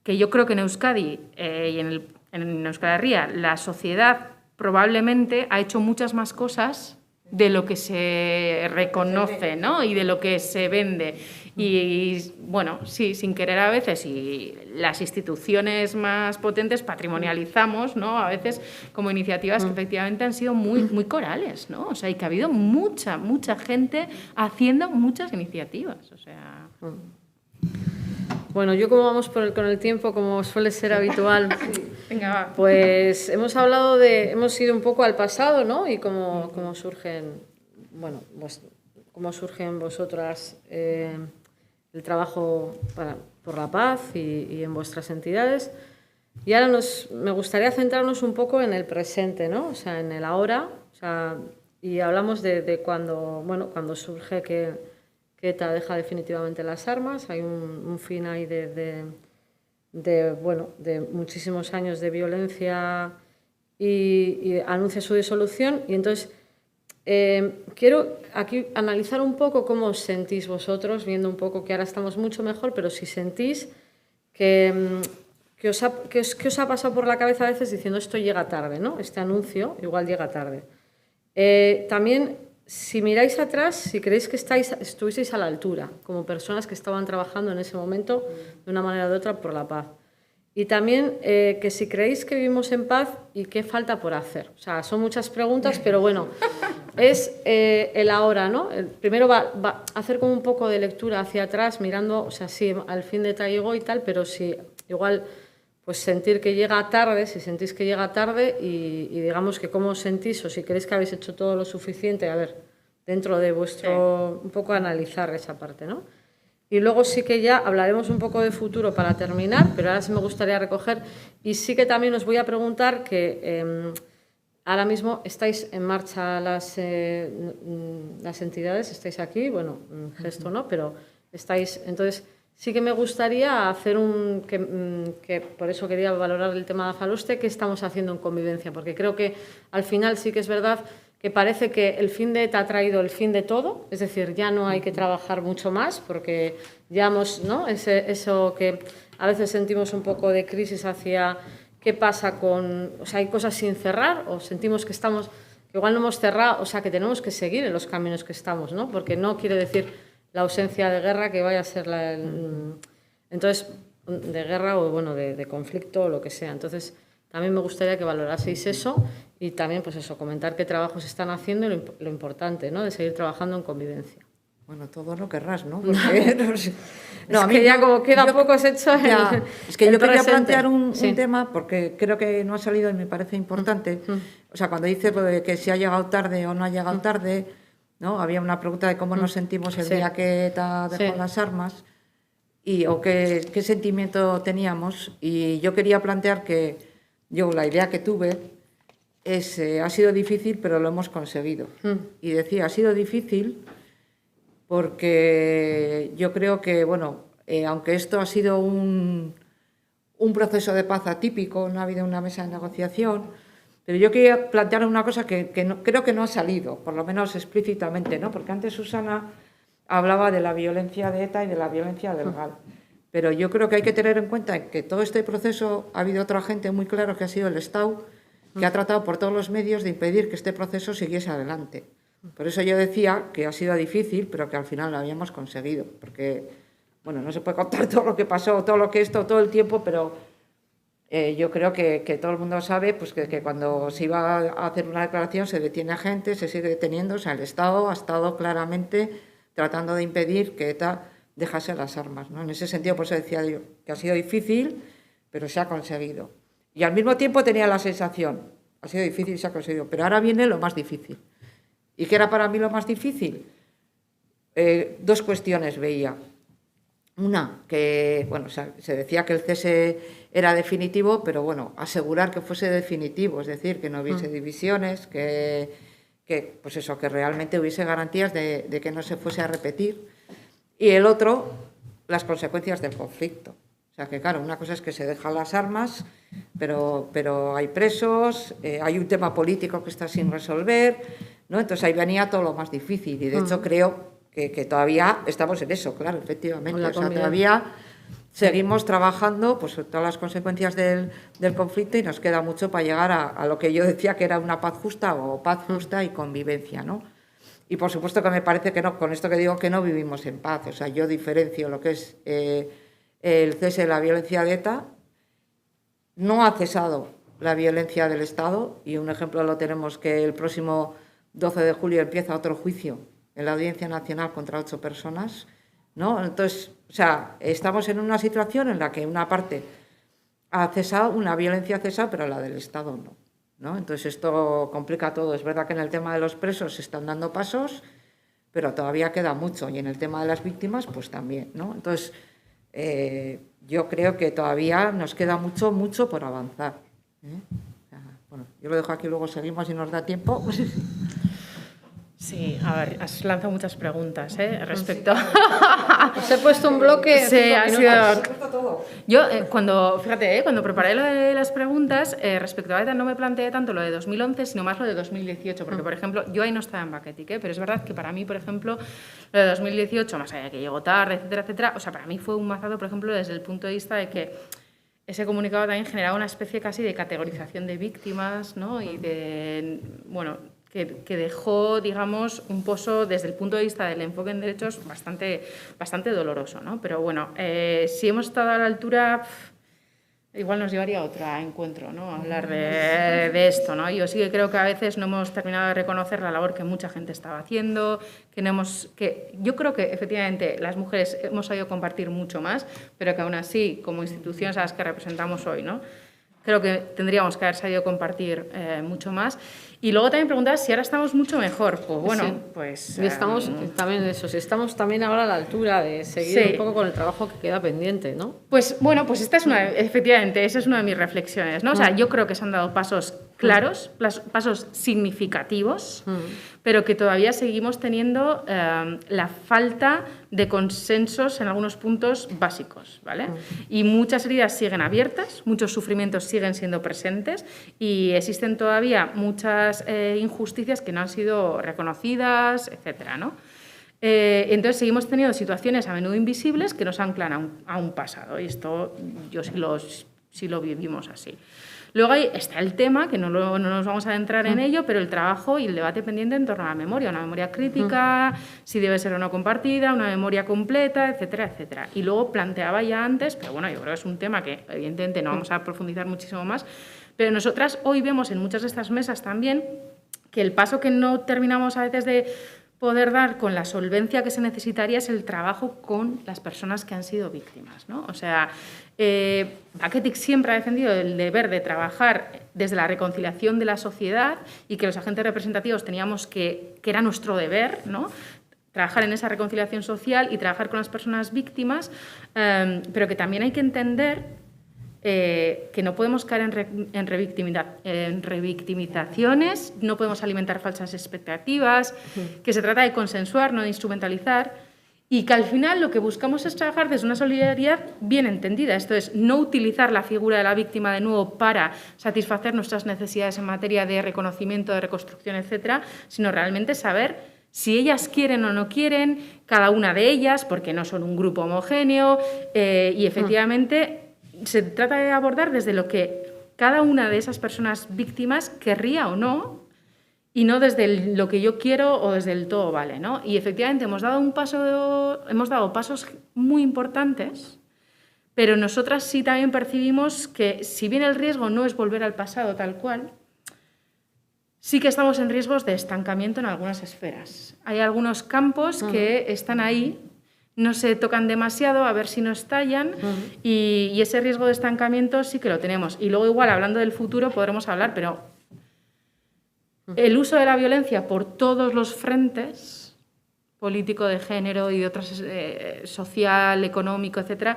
yo creo que en Euskadi y en Euskal Herria la sociedad probablemente ha hecho muchas más cosas de lo que se reconoce, ¿no?, y de lo que se vende. Y bueno, sí, sin querer a veces, y las instituciones más potentes patrimonializamos, ¿no?, a veces como iniciativas que efectivamente han sido muy corales, ¿no? O sea, y que ha habido mucha gente haciendo muchas iniciativas, o sea... Bueno, yo como vamos con el tiempo, como suele ser habitual, Venga, va. pues hemos ido un poco al pasado, ¿no? Y cómo surgen, bueno, pues, cómo surgen vosotras el trabajo por la paz y en vuestras entidades. Y ahora me gustaría centrarnos un poco en el presente, ¿no? O sea, en el ahora, o sea, y hablamos de cuando surge que ETA deja definitivamente las armas. Hay un fin ahí de muchísimos años de violencia y anuncia su disolución. Y entonces quiero aquí analizar un poco cómo os sentís vosotros, viendo un poco que ahora estamos mucho mejor, pero si sentís que os ha pasado por la cabeza a veces diciendo esto llega tarde, ¿no? Este anuncio igual llega tarde. También, si miráis atrás, si creéis que estuvisteis a la altura, como personas que estaban trabajando en ese momento de una manera o de otra por la paz. Y también que si creéis que vivimos en paz y qué falta por hacer. O sea, son muchas preguntas, pero bueno, es el ahora, ¿no? Primero va a hacer como un poco de lectura hacia atrás, mirando, o sea, sí, al fin de llegó y tal, pero si igual... pues sentir que llega tarde, si sentís que llega tarde y digamos que cómo os sentís o si creéis que habéis hecho todo lo suficiente, a ver, dentro de vuestro, un poco analizar esa parte, ¿no? Y luego sí que ya hablaremos un poco de futuro para terminar, pero ahora sí me gustaría recoger y sí que también os voy a preguntar que ahora mismo estáis en marcha las entidades, estáis aquí, bueno, Gesto no, pero estáis, entonces... Sí que me gustaría hacer que por eso quería valorar el tema de Afaloste, qué estamos haciendo en convivencia, porque creo que al final sí que es verdad que parece que el fin de ETA ha traído el fin de todo, es decir, ya no hay que trabajar mucho más, porque ya hemos, ¿no?, eso que a veces sentimos un poco de crisis hacia qué pasa con, o sea, hay cosas sin cerrar o sentimos que estamos, que igual no hemos cerrado, o sea, que tenemos que seguir en los caminos que estamos, ¿no?, porque no quiere decir la ausencia de guerra que vaya a ser entonces de guerra o bueno de conflicto o lo que sea. Entonces también me gustaría que valoraseis eso y también pues eso, comentar qué trabajos están haciendo y lo importante, ¿no?, de seguir trabajando en convivencia. Bueno, todo no querrás, ¿no? Porque, no, a mí ya como queda poco has hecho es que yo quería presente. plantear un tema porque creo que no ha salido y me parece importante. O sea, cuando dices lo de que si ha llegado tarde o no ha llegado tarde, ¿no? Había una pregunta de cómo nos sentimos el día que ETA dejó las armas o qué sentimiento teníamos. Y yo quería plantear que la idea que tuve es ha sido difícil, pero lo hemos conseguido. Y decía, ha sido difícil porque yo creo que, bueno, aunque esto ha sido un proceso de paz atípico, no ha habido una mesa de negociación. Pero yo quería plantear una cosa que creo que no ha salido, por lo menos explícitamente, ¿no? Porque antes Susana hablaba de la violencia de ETA y de la violencia del GAL. Pero yo creo que hay que tener en cuenta que todo este proceso ha habido otro agente muy claro que ha sido el Estado, que ha tratado por todos los medios de impedir que este proceso siguiese adelante. Por eso yo decía que ha sido difícil, pero que al final lo habíamos conseguido. Porque, bueno, no se puede contar todo lo que pasó, todo lo que todo el tiempo, pero... yo creo que todo el mundo sabe pues, que cuando se iba a hacer una declaración se detiene a gente, se sigue deteniendo, o sea, el Estado ha estado claramente tratando de impedir que ETA dejase las armas, ¿no? En ese sentido, por eso decía yo que ha sido difícil, pero se ha conseguido. Y al mismo tiempo tenía la sensación, ha sido difícil y se ha conseguido, pero ahora viene lo más difícil. ¿Y qué era para mí lo más difícil? Dos cuestiones veía. Una, que bueno, se decía que el cese era definitivo, pero bueno, asegurar que fuese definitivo, es decir, que no hubiese divisiones, que que, pues eso, que realmente hubiese garantías de que no se fuese a repetir. Y el otro, las consecuencias del conflicto. O sea, que claro, una cosa es que se dejan las armas, pero hay presos, hay un tema político que está sin resolver, ¿no? Entonces ahí venía todo lo más difícil y de hecho creo que todavía estamos en eso, claro, efectivamente. O sea, todavía seguimos trabajando pues todas las consecuencias del conflicto y nos queda mucho para llegar a lo que yo decía que era una paz justa o paz justa y convivencia, ¿no? Y por supuesto que me parece que no, con esto que digo que no vivimos en paz. O sea, yo diferencio lo que es el cese de la violencia de ETA. No ha cesado la violencia del Estado y un ejemplo lo tenemos que el próximo 12 de julio empieza otro juicio en la Audiencia Nacional contra 8 personas, ¿no? Entonces, o sea, estamos en una situación en la que una parte ha cesado, una violencia ha cesado, pero la del Estado no, Entonces esto complica todo. Es verdad que en el tema de los presos se están dando pasos, pero todavía queda mucho. Y en el tema de las víctimas, pues también, ¿no? Entonces, yo creo que todavía nos queda mucho por avanzar. Bueno, yo lo dejo aquí, luego seguimos si nos da tiempo. Sí, a ver, has lanzado muchas preguntas respecto Os he puesto un bloque. Sí, ha sido... Todo. Yo, cuando preparé lo de las preguntas, respecto a ETA no me planteé tanto lo de 2011, sino más lo de 2018, porque, por ejemplo, yo ahí no estaba en Baketik, pero es verdad que para mí, por ejemplo, lo de 2018, más allá de que llegó tarde, etcétera, o sea, para mí fue un mazazo, por ejemplo, desde el punto de vista de que ese comunicado también generaba una especie casi de categorización de víctimas, ¿no? Y de, bueno, que dejó, digamos, un pozo desde el punto de vista del enfoque en derechos bastante doloroso, ¿no? Pero bueno, si hemos estado a la altura, igual nos llevaría a otro encuentro, ¿no? A hablar de esto, ¿no? Yo sí que creo que a veces no hemos terminado de reconocer la labor que mucha gente estaba haciendo, que yo creo que efectivamente las mujeres hemos sabido compartir mucho más, pero que aún así, como instituciones a las que representamos hoy, ¿no? Creo que tendríamos que haber sabido compartir mucho más. Y luego también preguntabas si ahora estamos mucho mejor. Pues bueno, sí. pues... Y estamos también eso, si estamos también ahora a la altura de seguir un poco con el trabajo que queda pendiente, ¿no? Pues bueno, pues efectivamente, esa es una de mis reflexiones, ¿no? O sea, yo creo que se han dado pasos claros, pasos significativos, pero que todavía seguimos teniendo la falta de consensos en algunos puntos básicos, ¿vale? Y muchas heridas siguen abiertas, muchos sufrimientos siguen siendo presentes y existen todavía muchas injusticias que no han sido reconocidas, etcétera, ¿no? Entonces seguimos teniendo situaciones a menudo invisibles que nos anclan a un pasado y esto yo sí lo vivimos así. Luego ahí está el tema, que no nos vamos a adentrar en ello, pero el trabajo y el debate pendiente en torno a la memoria, una memoria crítica, si debe ser o no compartida, una memoria completa, etcétera, etcétera. Y luego planteaba ya antes, pero bueno, yo creo que es un tema que evidentemente no vamos a profundizar muchísimo más, pero nosotras hoy vemos en muchas de estas mesas también que el paso que no terminamos a veces de poder dar con la solvencia que se necesitaría es el trabajo con las personas que han sido víctimas, ¿no? O sea, Baketik siempre ha defendido el deber de trabajar desde la reconciliación de la sociedad y que los agentes representativos teníamos que era nuestro deber, ¿no? Trabajar en esa reconciliación social y trabajar con las personas víctimas, pero que también hay que entender que no podemos caer en revictimizaciones, no podemos alimentar falsas expectativas, que se trata de consensuar, no de instrumentalizar, y que al final lo que buscamos es trabajar desde una solidaridad bien entendida. Esto es, no utilizar la figura de la víctima de nuevo para satisfacer nuestras necesidades en materia de reconocimiento, de reconstrucción, etcétera, sino realmente saber si ellas quieren o no quieren, cada una de ellas, porque no son un grupo homogéneo, y efectivamente se trata de abordar desde lo que cada una de esas personas víctimas querría o no, y no desde lo que yo quiero o desde el todo vale, ¿no? Y efectivamente hemos dado pasos muy importantes, pero nosotras sí también percibimos que si bien el riesgo no es volver al pasado tal cual, sí que estamos en riesgos de estancamiento en algunas esferas. Hay algunos campos que están ahí, no se tocan demasiado, a ver si no estallan, y ese riesgo de estancamiento sí que lo tenemos. Y luego igual, hablando del futuro, podremos hablar, pero el uso de la violencia por todos los frentes, político, de género y de otras, social, económico, etcétera,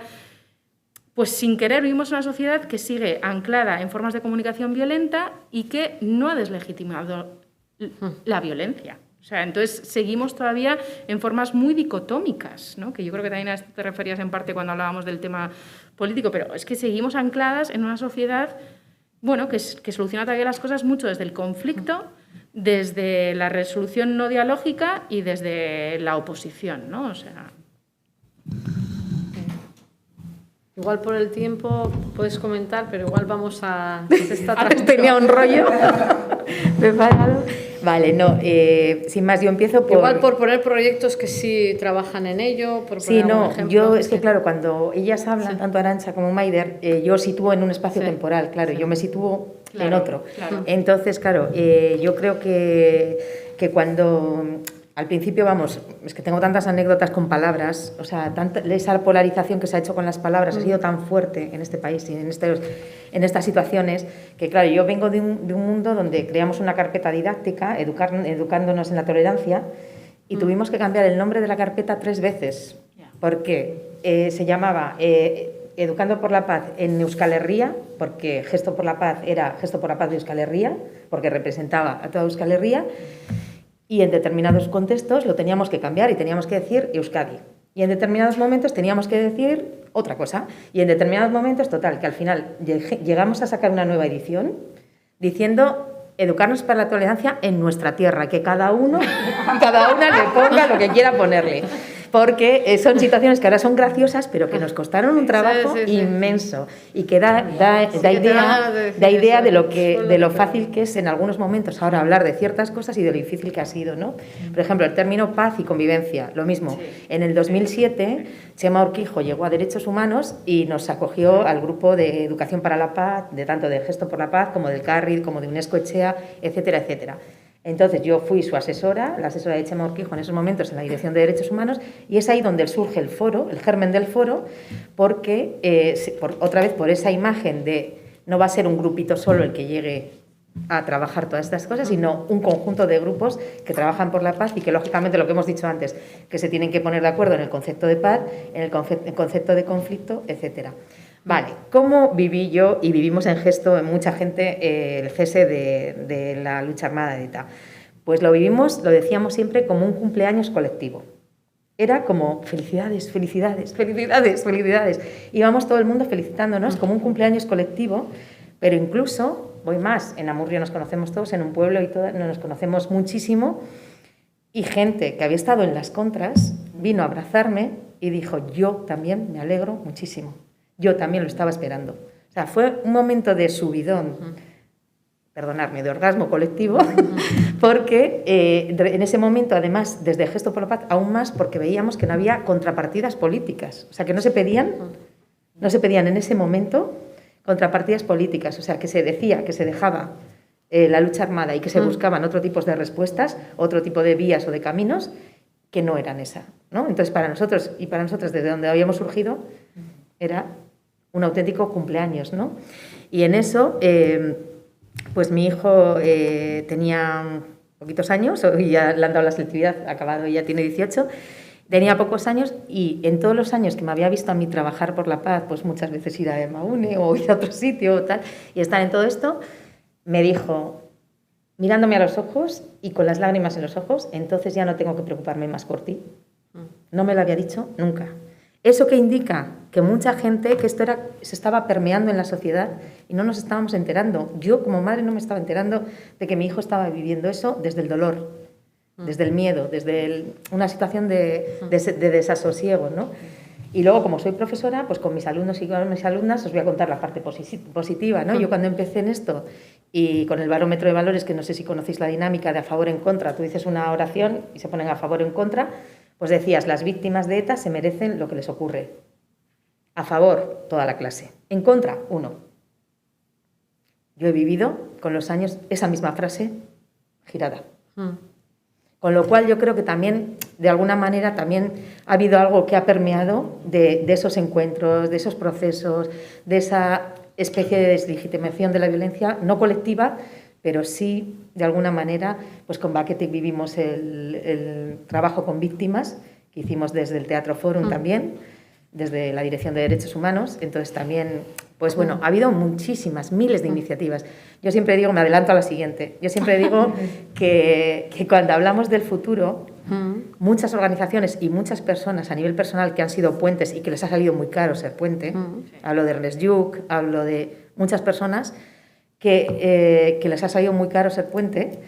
pues sin querer vivimos una sociedad que sigue anclada en formas de comunicación violenta y que no ha deslegitimado la violencia. O sea, entonces seguimos todavía en formas muy dicotómicas, ¿no? Que yo creo que también a esto te referías en parte cuando hablábamos del tema político, pero es que seguimos ancladas en una sociedad, bueno, que soluciona todavía las cosas mucho desde el conflicto, desde la resolución no dialógica y desde la oposición, ¿no? O sea... Igual por el tiempo puedes comentar, pero igual vamos a... Ahora tenía un rollo preparado. Vale, no, sin más, yo empiezo por... Igual por poner proyectos que sí trabajan en ello, por poner Sí, no, algún ejemplo. yo es que claro, cuando ellas hablan, tanto Arantxa como Maider, yo sitúo en un espacio temporal, claro, yo me sitúo en otro. Claro. Entonces, claro, yo creo que cuando... Al principio, vamos, es que tengo tantas anécdotas con palabras, o sea, esa polarización que se ha hecho con las palabras ha sido tan fuerte en este país y en estas situaciones, que claro, yo vengo de un mundo donde creamos una carpeta didáctica, educándonos en la tolerancia, y tuvimos que cambiar el nombre de la carpeta 3 veces, porque se llamaba Educando por la Paz en Euskal Herria, porque Gesto por la Paz era Gesto por la Paz de Euskal Herria, porque representaba a toda Euskal Herria, y en determinados contextos lo teníamos que cambiar y teníamos que decir Euskadi. Y en determinados momentos teníamos que decir otra cosa. Y en determinados momentos, total, que al final llegamos a sacar una nueva edición diciendo educarnos para la tolerancia en nuestra tierra, que cada una le ponga lo que quiera ponerle. Porque son situaciones que ahora son graciosas, pero que nos costaron un trabajo inmenso y que da idea de lo fácil que es en algunos momentos ahora hablar de ciertas cosas y de lo difícil que ha sido, ¿no? Por ejemplo, el término paz y convivencia, lo mismo. En el 2007, Txema Urquijo llegó a Derechos Humanos y nos acogió al grupo de Educación para la Paz, de tanto de Gesto por la Paz como del CARRID, como de UNESCO Etxea, etcétera, etcétera. Entonces yo fui su asesora, la asesora de Txema Urquijo en esos momentos en la Dirección de Derechos Humanos, y es ahí donde surge el foro, el germen del foro, porque otra vez por esa imagen de no va a ser un grupito solo el que llegue a trabajar todas estas cosas, sino un conjunto de grupos que trabajan por la paz y que lógicamente lo que hemos dicho antes, que se tienen que poner de acuerdo en el concepto de paz, en el concepto de conflicto, etcétera. Vale, ¿cómo viví yo y vivimos en Gesto en mucha gente el cese de la lucha armada de ETA? Pues lo vivimos, lo decíamos siempre, como un cumpleaños colectivo. Era como felicidades, felicidades, felicidades, felicidades. Íbamos todo el mundo felicitándonos como un cumpleaños colectivo, pero incluso, voy más, en Amurrio nos conocemos todos, en un pueblo y todos nos conocemos muchísimo, y gente que había estado en las contras vino a abrazarme y dijo, yo también me alegro muchísimo. Yo también lo estaba esperando. O sea, fue un momento de subidón, perdonadme, de orgasmo colectivo, porque en ese momento, además, desde Gesto por la Paz, aún más porque veíamos que no había contrapartidas políticas. O sea, que no se pedían en ese momento contrapartidas políticas. O sea, que se decía, que se dejaba la lucha armada y que se buscaban otro tipo de respuestas, otro tipo de vías o de caminos que no eran esa, ¿no? Entonces, para nosotros y para nosotras, desde donde habíamos surgido, era un auténtico cumpleaños, ¿no? Y en eso, pues mi hijo tenía poquitos años, y ya le han dado la selectividad, ha acabado y ya tiene 18, tenía pocos años y en todos los años que me había visto a mí trabajar por la paz, pues muchas veces ir a Emaune o ir a otro sitio o tal, y estar en todo esto, me dijo, mirándome a los ojos y con las lágrimas en los ojos, entonces ya no tengo que preocuparme más por ti. No me lo había dicho nunca. ¿Eso qué indica? Que mucha gente, que esto se estaba permeando en la sociedad y no nos estábamos enterando. Yo, como madre, no me estaba enterando de que mi hijo estaba viviendo eso desde el dolor, desde el miedo, desde una situación de desasosiego, ¿no? Y luego, como soy profesora, pues con mis alumnos y con mis alumnas os voy a contar la parte positiva, ¿no? Yo cuando empecé en esto y con el barómetro de valores, que no sé si conocéis la dinámica de a favor en contra, tú dices una oración y se ponen a favor en contra, pues decías, las víctimas de ETA se merecen lo que les ocurre. A favor, toda la clase. En contra, uno. Yo he vivido con los años esa misma frase girada. Con lo cual yo creo que también, de alguna manera, también ha habido algo que ha permeado de esos encuentros, de esos procesos, de esa especie de deslegitimación de la violencia, no colectiva, pero sí, de alguna manera, pues con Baketik vivimos el trabajo con víctimas, que hicimos desde el Teatro Fórum también, desde la Dirección de Derechos Humanos, entonces también Pues bueno, ha habido muchísimas, miles de iniciativas. Yo siempre digo, me adelanto a la siguiente, yo siempre digo que cuando hablamos del futuro, muchas organizaciones y muchas personas a nivel personal que han sido puentes y que les ha salido muy caro ser puente, hablo de Ernest Lluch, hablo de muchas personas que les ha salido muy caro ser puente,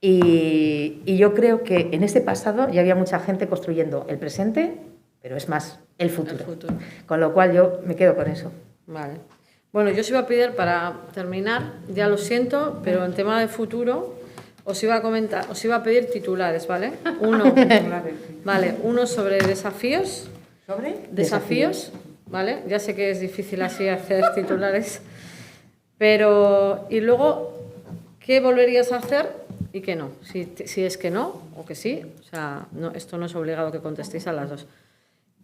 y yo creo que en ese pasado ya había mucha gente construyendo el presente, pero es más, el futuro. Con lo cual yo me quedo con eso. Vale. Bueno, yo os iba a pedir, para terminar, ya lo siento, pero en tema de futuro os iba a pedir titulares, ¿vale? Uno sobre desafíos. ¿Sobre? Desafíos, ¿vale? Ya sé que es difícil así hacer titulares, pero... Y luego, ¿qué volverías a hacer y qué no? Si es que no o que sí, o sea, no, esto no es obligado que contestéis a las dos.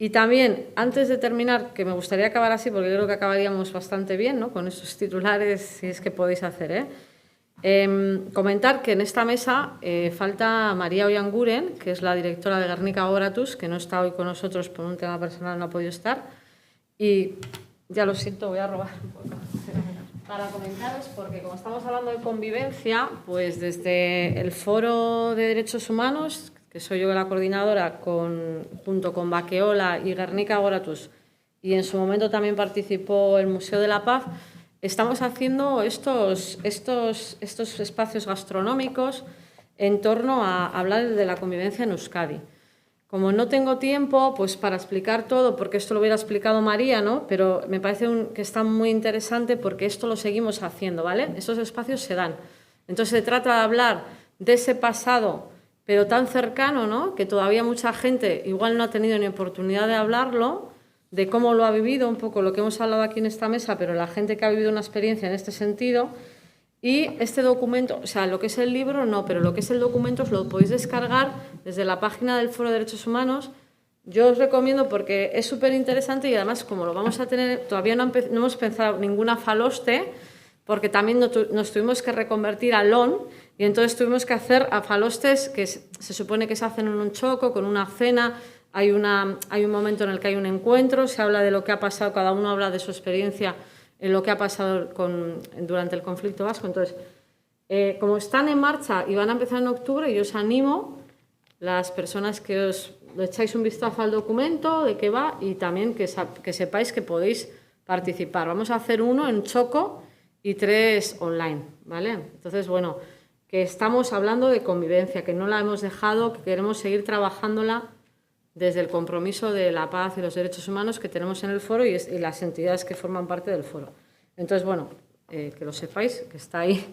Y también, antes de terminar, que me gustaría acabar así, porque creo que acabaríamos bastante bien, ¿no?, con esos titulares, si es que podéis hacer, comentar que en esta mesa falta María Oianguren, que es la directora de Guernica Gogoratuz, que no está hoy con nosotros por un tema personal, no ha podido estar. Y ya lo siento, voy a robar un poco para comentaros, porque como estamos hablando de convivencia, pues desde el Foro de Derechos Humanos, que soy yo la coordinadora, junto con Bakeola y Guernica Gogoratuz, y en su momento también participó el Museo de la Paz, estamos haciendo estos espacios gastronómicos en torno a hablar de la convivencia en Euskadi. Como no tengo tiempo pues para explicar todo, porque esto lo hubiera explicado María, ¿no?, pero me parece que está muy interesante porque esto lo seguimos haciendo, ¿vale? Esos espacios se dan. Entonces se trata de hablar de ese pasado, pero tan cercano, ¿no?, que todavía mucha gente igual no ha tenido ni oportunidad de hablarlo, de cómo lo ha vivido, un poco lo que hemos hablado aquí en esta mesa, pero la gente que ha vivido una experiencia en este sentido. Y este documento, o sea, lo que es el libro no, pero lo que es el documento os lo podéis descargar desde la página del Foro de Derechos Humanos. Yo os recomiendo porque es súper interesante y además como lo vamos a tener, todavía no hemos pensado ninguna faloste, porque también nos tuvimos que reconvertir a LON y entonces tuvimos que hacer a falostes que se supone que se hacen en un choco, con una cena, hay un momento en el que hay un encuentro, se habla de lo que ha pasado, cada uno habla de su experiencia en lo que ha pasado durante el conflicto vasco. Entonces, como están en marcha y van a empezar en octubre, yo os animo, las personas que os echáis un vistazo al documento, de qué va, y también que sepáis que podéis participar. Vamos a hacer uno en Choco y 3 online, ¿vale? Entonces, bueno, que estamos hablando de convivencia, que no la hemos dejado, que queremos seguir trabajándola desde el compromiso de la paz y los derechos humanos que tenemos en el foro y las entidades que forman parte del foro. Entonces, bueno, que lo sepáis, que está ahí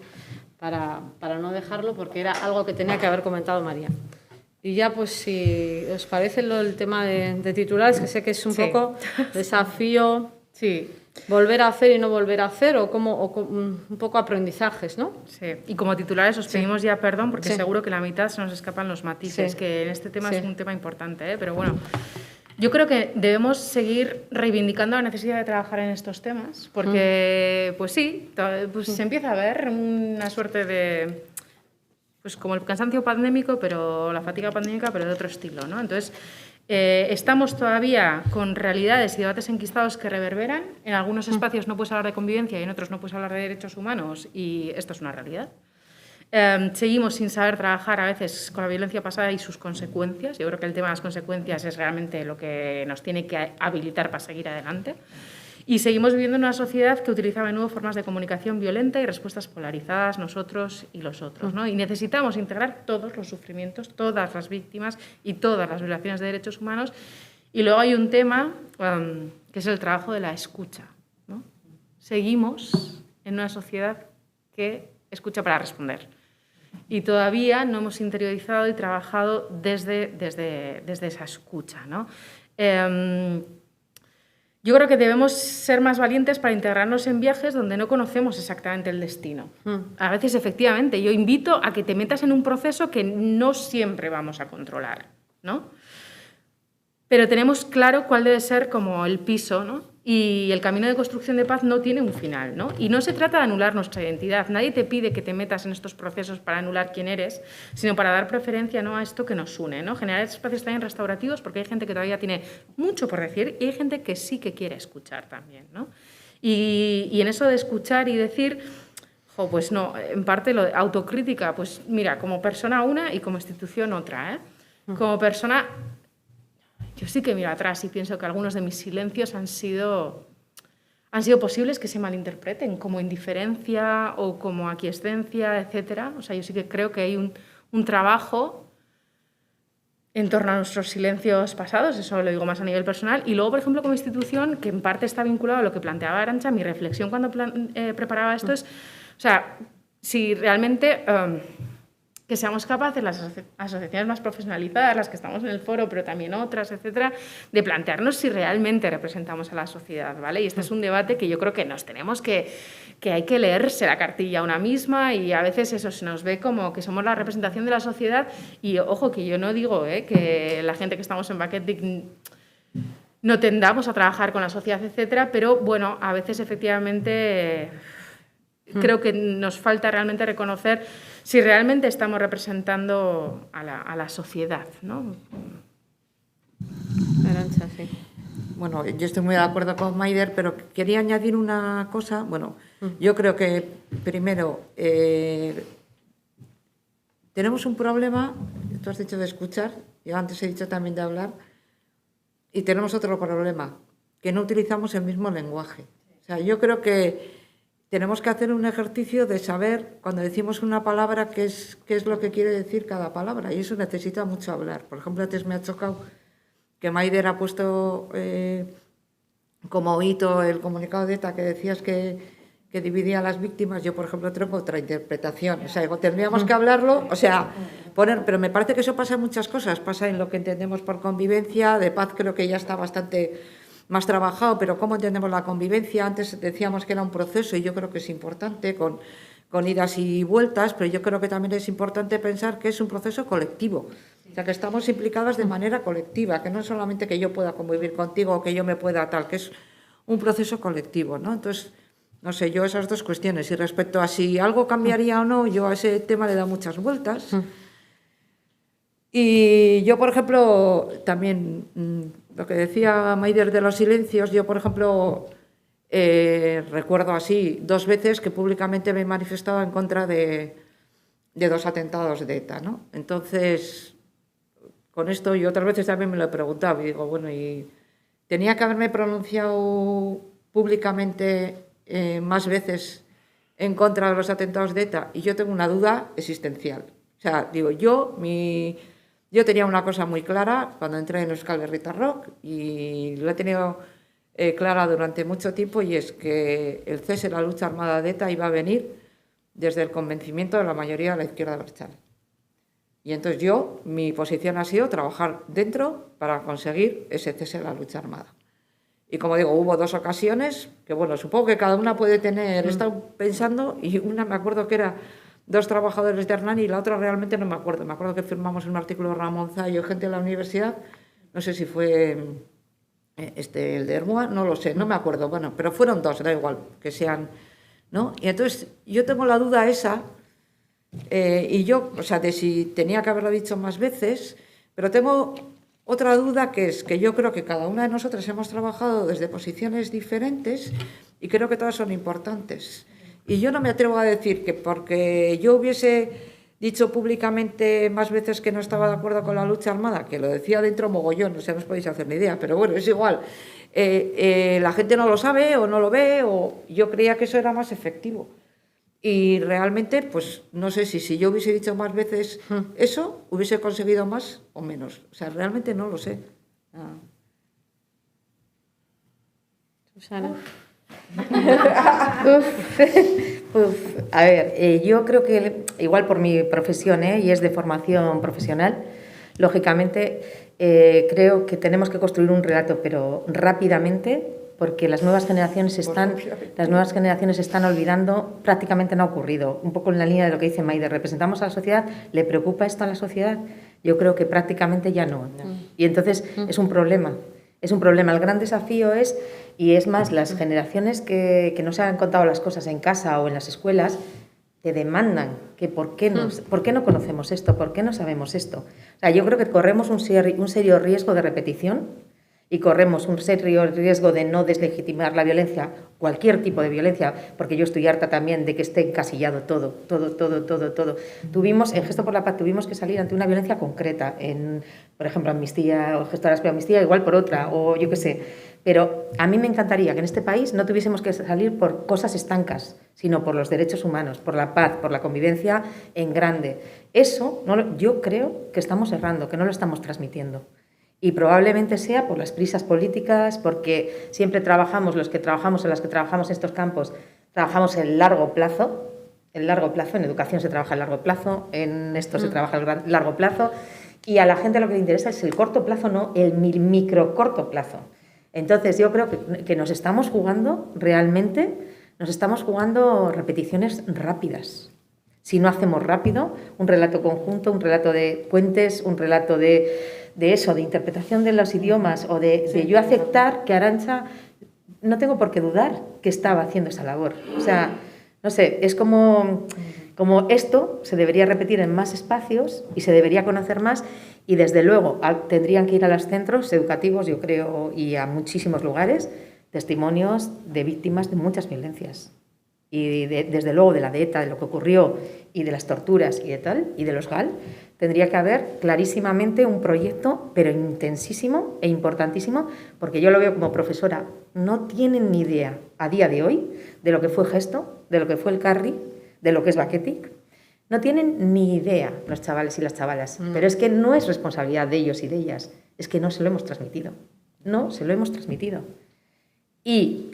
para no dejarlo, porque era algo que tenía que haber comentado María. Y ya, pues, si os parece el tema de titulares, que sé que es un poco desafío, volver a hacer y no volver a hacer, o un poco aprendizajes, ¿no? Sí, y como titulares os pedimos ya perdón, porque seguro que la mitad se nos escapan los matices, que en este tema es un tema importante, pero bueno, yo creo que debemos seguir reivindicando la necesidad de trabajar en estos temas, porque, pues sí, pues se empieza a ver una suerte de, pues como el cansancio pandémico, pero la fatiga pandémica, pero de otro estilo, ¿no? Entonces, estamos todavía con realidades y debates enquistados que reverberan. En algunos espacios no puedes hablar de convivencia y en otros no puedes hablar de derechos humanos, y esto es una realidad. Seguimos sin saber trabajar a veces con la violencia pasada y sus consecuencias. Yo creo que el tema de las consecuencias es realmente lo que nos tiene que habilitar para seguir adelante. Y seguimos viviendo en una sociedad que utiliza a menudo formas de comunicación violenta y respuestas polarizadas, nosotros y los otros, ¿no? Y necesitamos integrar todos los sufrimientos, todas las víctimas y todas las violaciones de derechos humanos. Y luego hay un tema que es el trabajo de la escucha, ¿no? Seguimos en una sociedad que escucha para responder. Y todavía no hemos interiorizado y trabajado desde esa escucha, ¿no? Yo creo que debemos ser más valientes para integrarnos en viajes donde no conocemos exactamente el destino. A veces, efectivamente, yo invito a que te metas en un proceso que no siempre vamos a controlar, ¿no? Pero tenemos claro cuál debe ser como el piso, ¿no? Y el camino de construcción de paz no tiene un final, ¿no? Y no se trata de anular nuestra identidad. Nadie te pide que te metas en estos procesos para anular quién eres, sino para dar preferencia, ¿no?, a esto que nos une, ¿no? Generar espacios también restaurativos, porque hay gente que todavía tiene mucho por decir y hay gente que sí que quiere escuchar también, ¿no? Y en eso de escuchar y decir, pues no, en parte lo de autocrítica, pues mira, como persona una y como institución otra, ¿eh? Como persona, yo sí que miro atrás y pienso que algunos de mis silencios han sido posibles que se malinterpreten como indiferencia o como aquiescencia, etcétera. O sea, yo sí que creo que hay un trabajo en torno a nuestros silencios pasados, eso lo digo más a nivel personal. Y luego, por ejemplo, como institución, que en parte está vinculado a lo que planteaba Arantxa, mi reflexión cuando preparaba esto es, o sea, si realmente que seamos capaces, las asociaciones más profesionalizadas, las que estamos en el foro, pero también otras, etcétera, de plantearnos si realmente representamos a la sociedad, ¿vale? Y este es un debate que yo creo que nos tenemos que hay que leerse la cartilla una misma, y a veces eso se nos ve como que somos la representación de la sociedad. Y ojo, que yo no digo que la gente que estamos en Baketic no tendamos a trabajar con la sociedad, etcétera, pero bueno, a veces efectivamente creo que nos falta realmente reconocer si realmente estamos representando a la sociedad, ¿no? Arantxa, sí. Bueno, yo estoy muy de acuerdo con Maider, pero quería añadir una cosa. Bueno, yo creo que primero tenemos un problema, tú has dicho de escuchar, yo antes he dicho también de hablar, y tenemos otro problema, que no utilizamos el mismo lenguaje. O sea, yo creo que tenemos que hacer un ejercicio de saber, cuando decimos una palabra, qué es lo que quiere decir cada palabra, y eso necesita mucho hablar. Por ejemplo, antes me ha chocado que Maider ha puesto como hito el comunicado de ETA, que decías que dividía a las víctimas. Yo, por ejemplo, tengo otra interpretación. O sea, digo, tendríamos que hablarlo, o sea, pero me parece que eso pasa en muchas cosas. Pasa en lo que entendemos por convivencia, de paz creo que ya está bastante más trabajado, pero ¿cómo entendemos la convivencia? Antes decíamos que era un proceso, y yo creo que es importante, con idas y vueltas, pero yo creo que también es importante pensar que es un proceso colectivo. O sea, que estamos implicadas de manera colectiva, que no es solamente que yo pueda convivir contigo o que yo me pueda tal, que es un proceso colectivo, ¿no? Entonces, no sé, yo esas dos cuestiones. Y respecto a si algo cambiaría o no, yo a ese tema le he dado muchas vueltas. Y yo, por ejemplo, también lo que decía Maider de los silencios, yo, por ejemplo, recuerdo así 2 veces que públicamente me he manifestado en contra de 2 atentados de ETA, ¿no? Entonces, con esto, y otras veces también me lo he preguntado, y digo, bueno, y tenía que haberme pronunciado públicamente más veces en contra de los atentados de ETA, y yo tengo una duda existencial. O sea, digo, yo tenía una cosa muy clara cuando entré en Euskal Herritar Rock, y lo he tenido clara durante mucho tiempo, y es que el cese de la lucha armada de ETA iba a venir desde el convencimiento de la mayoría de la izquierda abertzale. Y entonces mi posición ha sido trabajar dentro para conseguir ese cese de la lucha armada. Y como digo, hubo 2 ocasiones que, bueno, supongo que cada una puede tener, he estado pensando, y una me acuerdo que era 2 trabajadores de Hernani, y la otra realmente no me acuerdo. Me acuerdo que firmamos un artículo de Ramón Zayo, gente de la universidad, no sé si fue el de Ermua, no lo sé, no me acuerdo, bueno, pero fueron 2, da igual, que sean, ¿no? Y entonces yo tengo la duda esa, y yo, o sea, de si tenía que haberlo dicho más veces, pero tengo otra duda, que es que yo creo que cada una de nosotras hemos trabajado desde posiciones diferentes, y creo que todas son importantes. Y yo no me atrevo a decir que porque yo hubiese dicho públicamente más veces que no estaba de acuerdo con la lucha armada, que lo decía dentro mogollón, o sea, no os podéis hacer ni idea, pero bueno, es igual. La gente no lo sabe o no lo ve, o yo creía que eso era más efectivo. Y realmente, pues no sé si yo hubiese dicho más veces eso, hubiese conseguido más o menos. O sea, realmente no lo sé. Susana. A ver, yo creo que, igual por mi profesión, y es de formación profesional, lógicamente creo que tenemos que construir un relato, pero rápidamente, porque las nuevas generaciones están olvidando, prácticamente no ha ocurrido. Un poco en la línea de lo que dice Maider, ¿representamos a la sociedad? ¿Le preocupa esto a la sociedad? Yo creo que prácticamente ya no. Y entonces es un problema. Es un problema. El gran desafío es más, las generaciones que no se han contado las cosas en casa o en las escuelas, te demandan que ¿por qué no conocemos esto? ¿Por qué no sabemos esto? O sea, yo creo que corremos un serio riesgo de repetición, y corremos un serio riesgo de no deslegitimar la violencia, cualquier tipo de violencia, porque yo estoy harta también de que esté encasillado todo. En Gesto por la Paz tuvimos que salir ante una violencia concreta, por ejemplo, Amnistía o Gestoras por Amnistía, igual por otra, o yo qué sé. Pero a mí me encantaría que en este país no tuviésemos que salir por cosas estancas, sino por los derechos humanos, por la paz, por la convivencia en grande. Eso yo creo que estamos errando, que no lo estamos transmitiendo. Y probablemente sea por las prisas políticas, porque siempre trabajamos, las que trabajamos en estos campos, trabajamos en largo plazo, en educación se trabaja a largo plazo, en esto se trabaja a largo plazo, y a la gente lo que le interesa es el corto plazo, no el micro corto plazo. Entonces yo creo que nos estamos jugando repeticiones rápidas. Si no hacemos rápido, un relato conjunto, un relato de puentes, un relato de interpretación de los idiomas o de yo aceptar que Arantxa, no tengo por qué dudar que estaba haciendo esa labor. O sea, no sé, es como esto se debería repetir en más espacios y se debería conocer más y desde luego tendrían que ir a los centros educativos, yo creo, y a muchísimos lugares, testimonios de víctimas de muchas violencias. Y desde luego de la de ETA, de lo que ocurrió y de las torturas y de los GAL, tendría que haber clarísimamente un proyecto, pero intensísimo e importantísimo, porque yo lo veo como profesora, no tienen ni idea a día de hoy de lo que fue Gesto, de lo que fue el Carri, de lo que es Baketik. No tienen ni idea los chavales y las chavalas, pero es que no es responsabilidad de ellos y de ellas, es que no se lo hemos transmitido. No se lo hemos transmitido. Y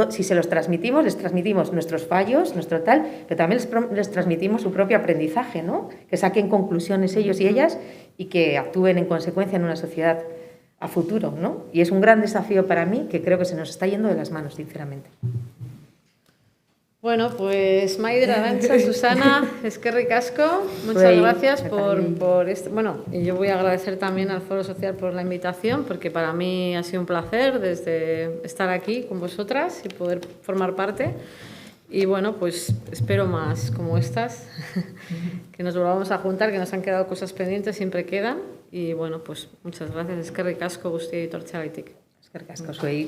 si se los transmitimos, les transmitimos nuestros fallos, nuestro tal, pero también les transmitimos su propio aprendizaje, ¿no? Que saquen conclusiones ellos y ellas y que actúen en consecuencia en una sociedad a futuro, ¿no? Y es un gran desafío para mí que creo que se nos está yendo de las manos, sinceramente. Bueno, pues Maider, Arantxa, Susana, eskerrik asko, muchas gracias por esto. Bueno, y yo voy a agradecer también al Foro Social por la invitación, porque para mí ha sido un placer desde estar aquí con vosotras y poder formar parte. Y bueno, pues espero más como estas, que nos volvamos a juntar, que nos han quedado cosas pendientes, siempre quedan. Y bueno, pues muchas gracias, eskerrik asko guztiei etortzeagatik. Eskerrik asko zuei.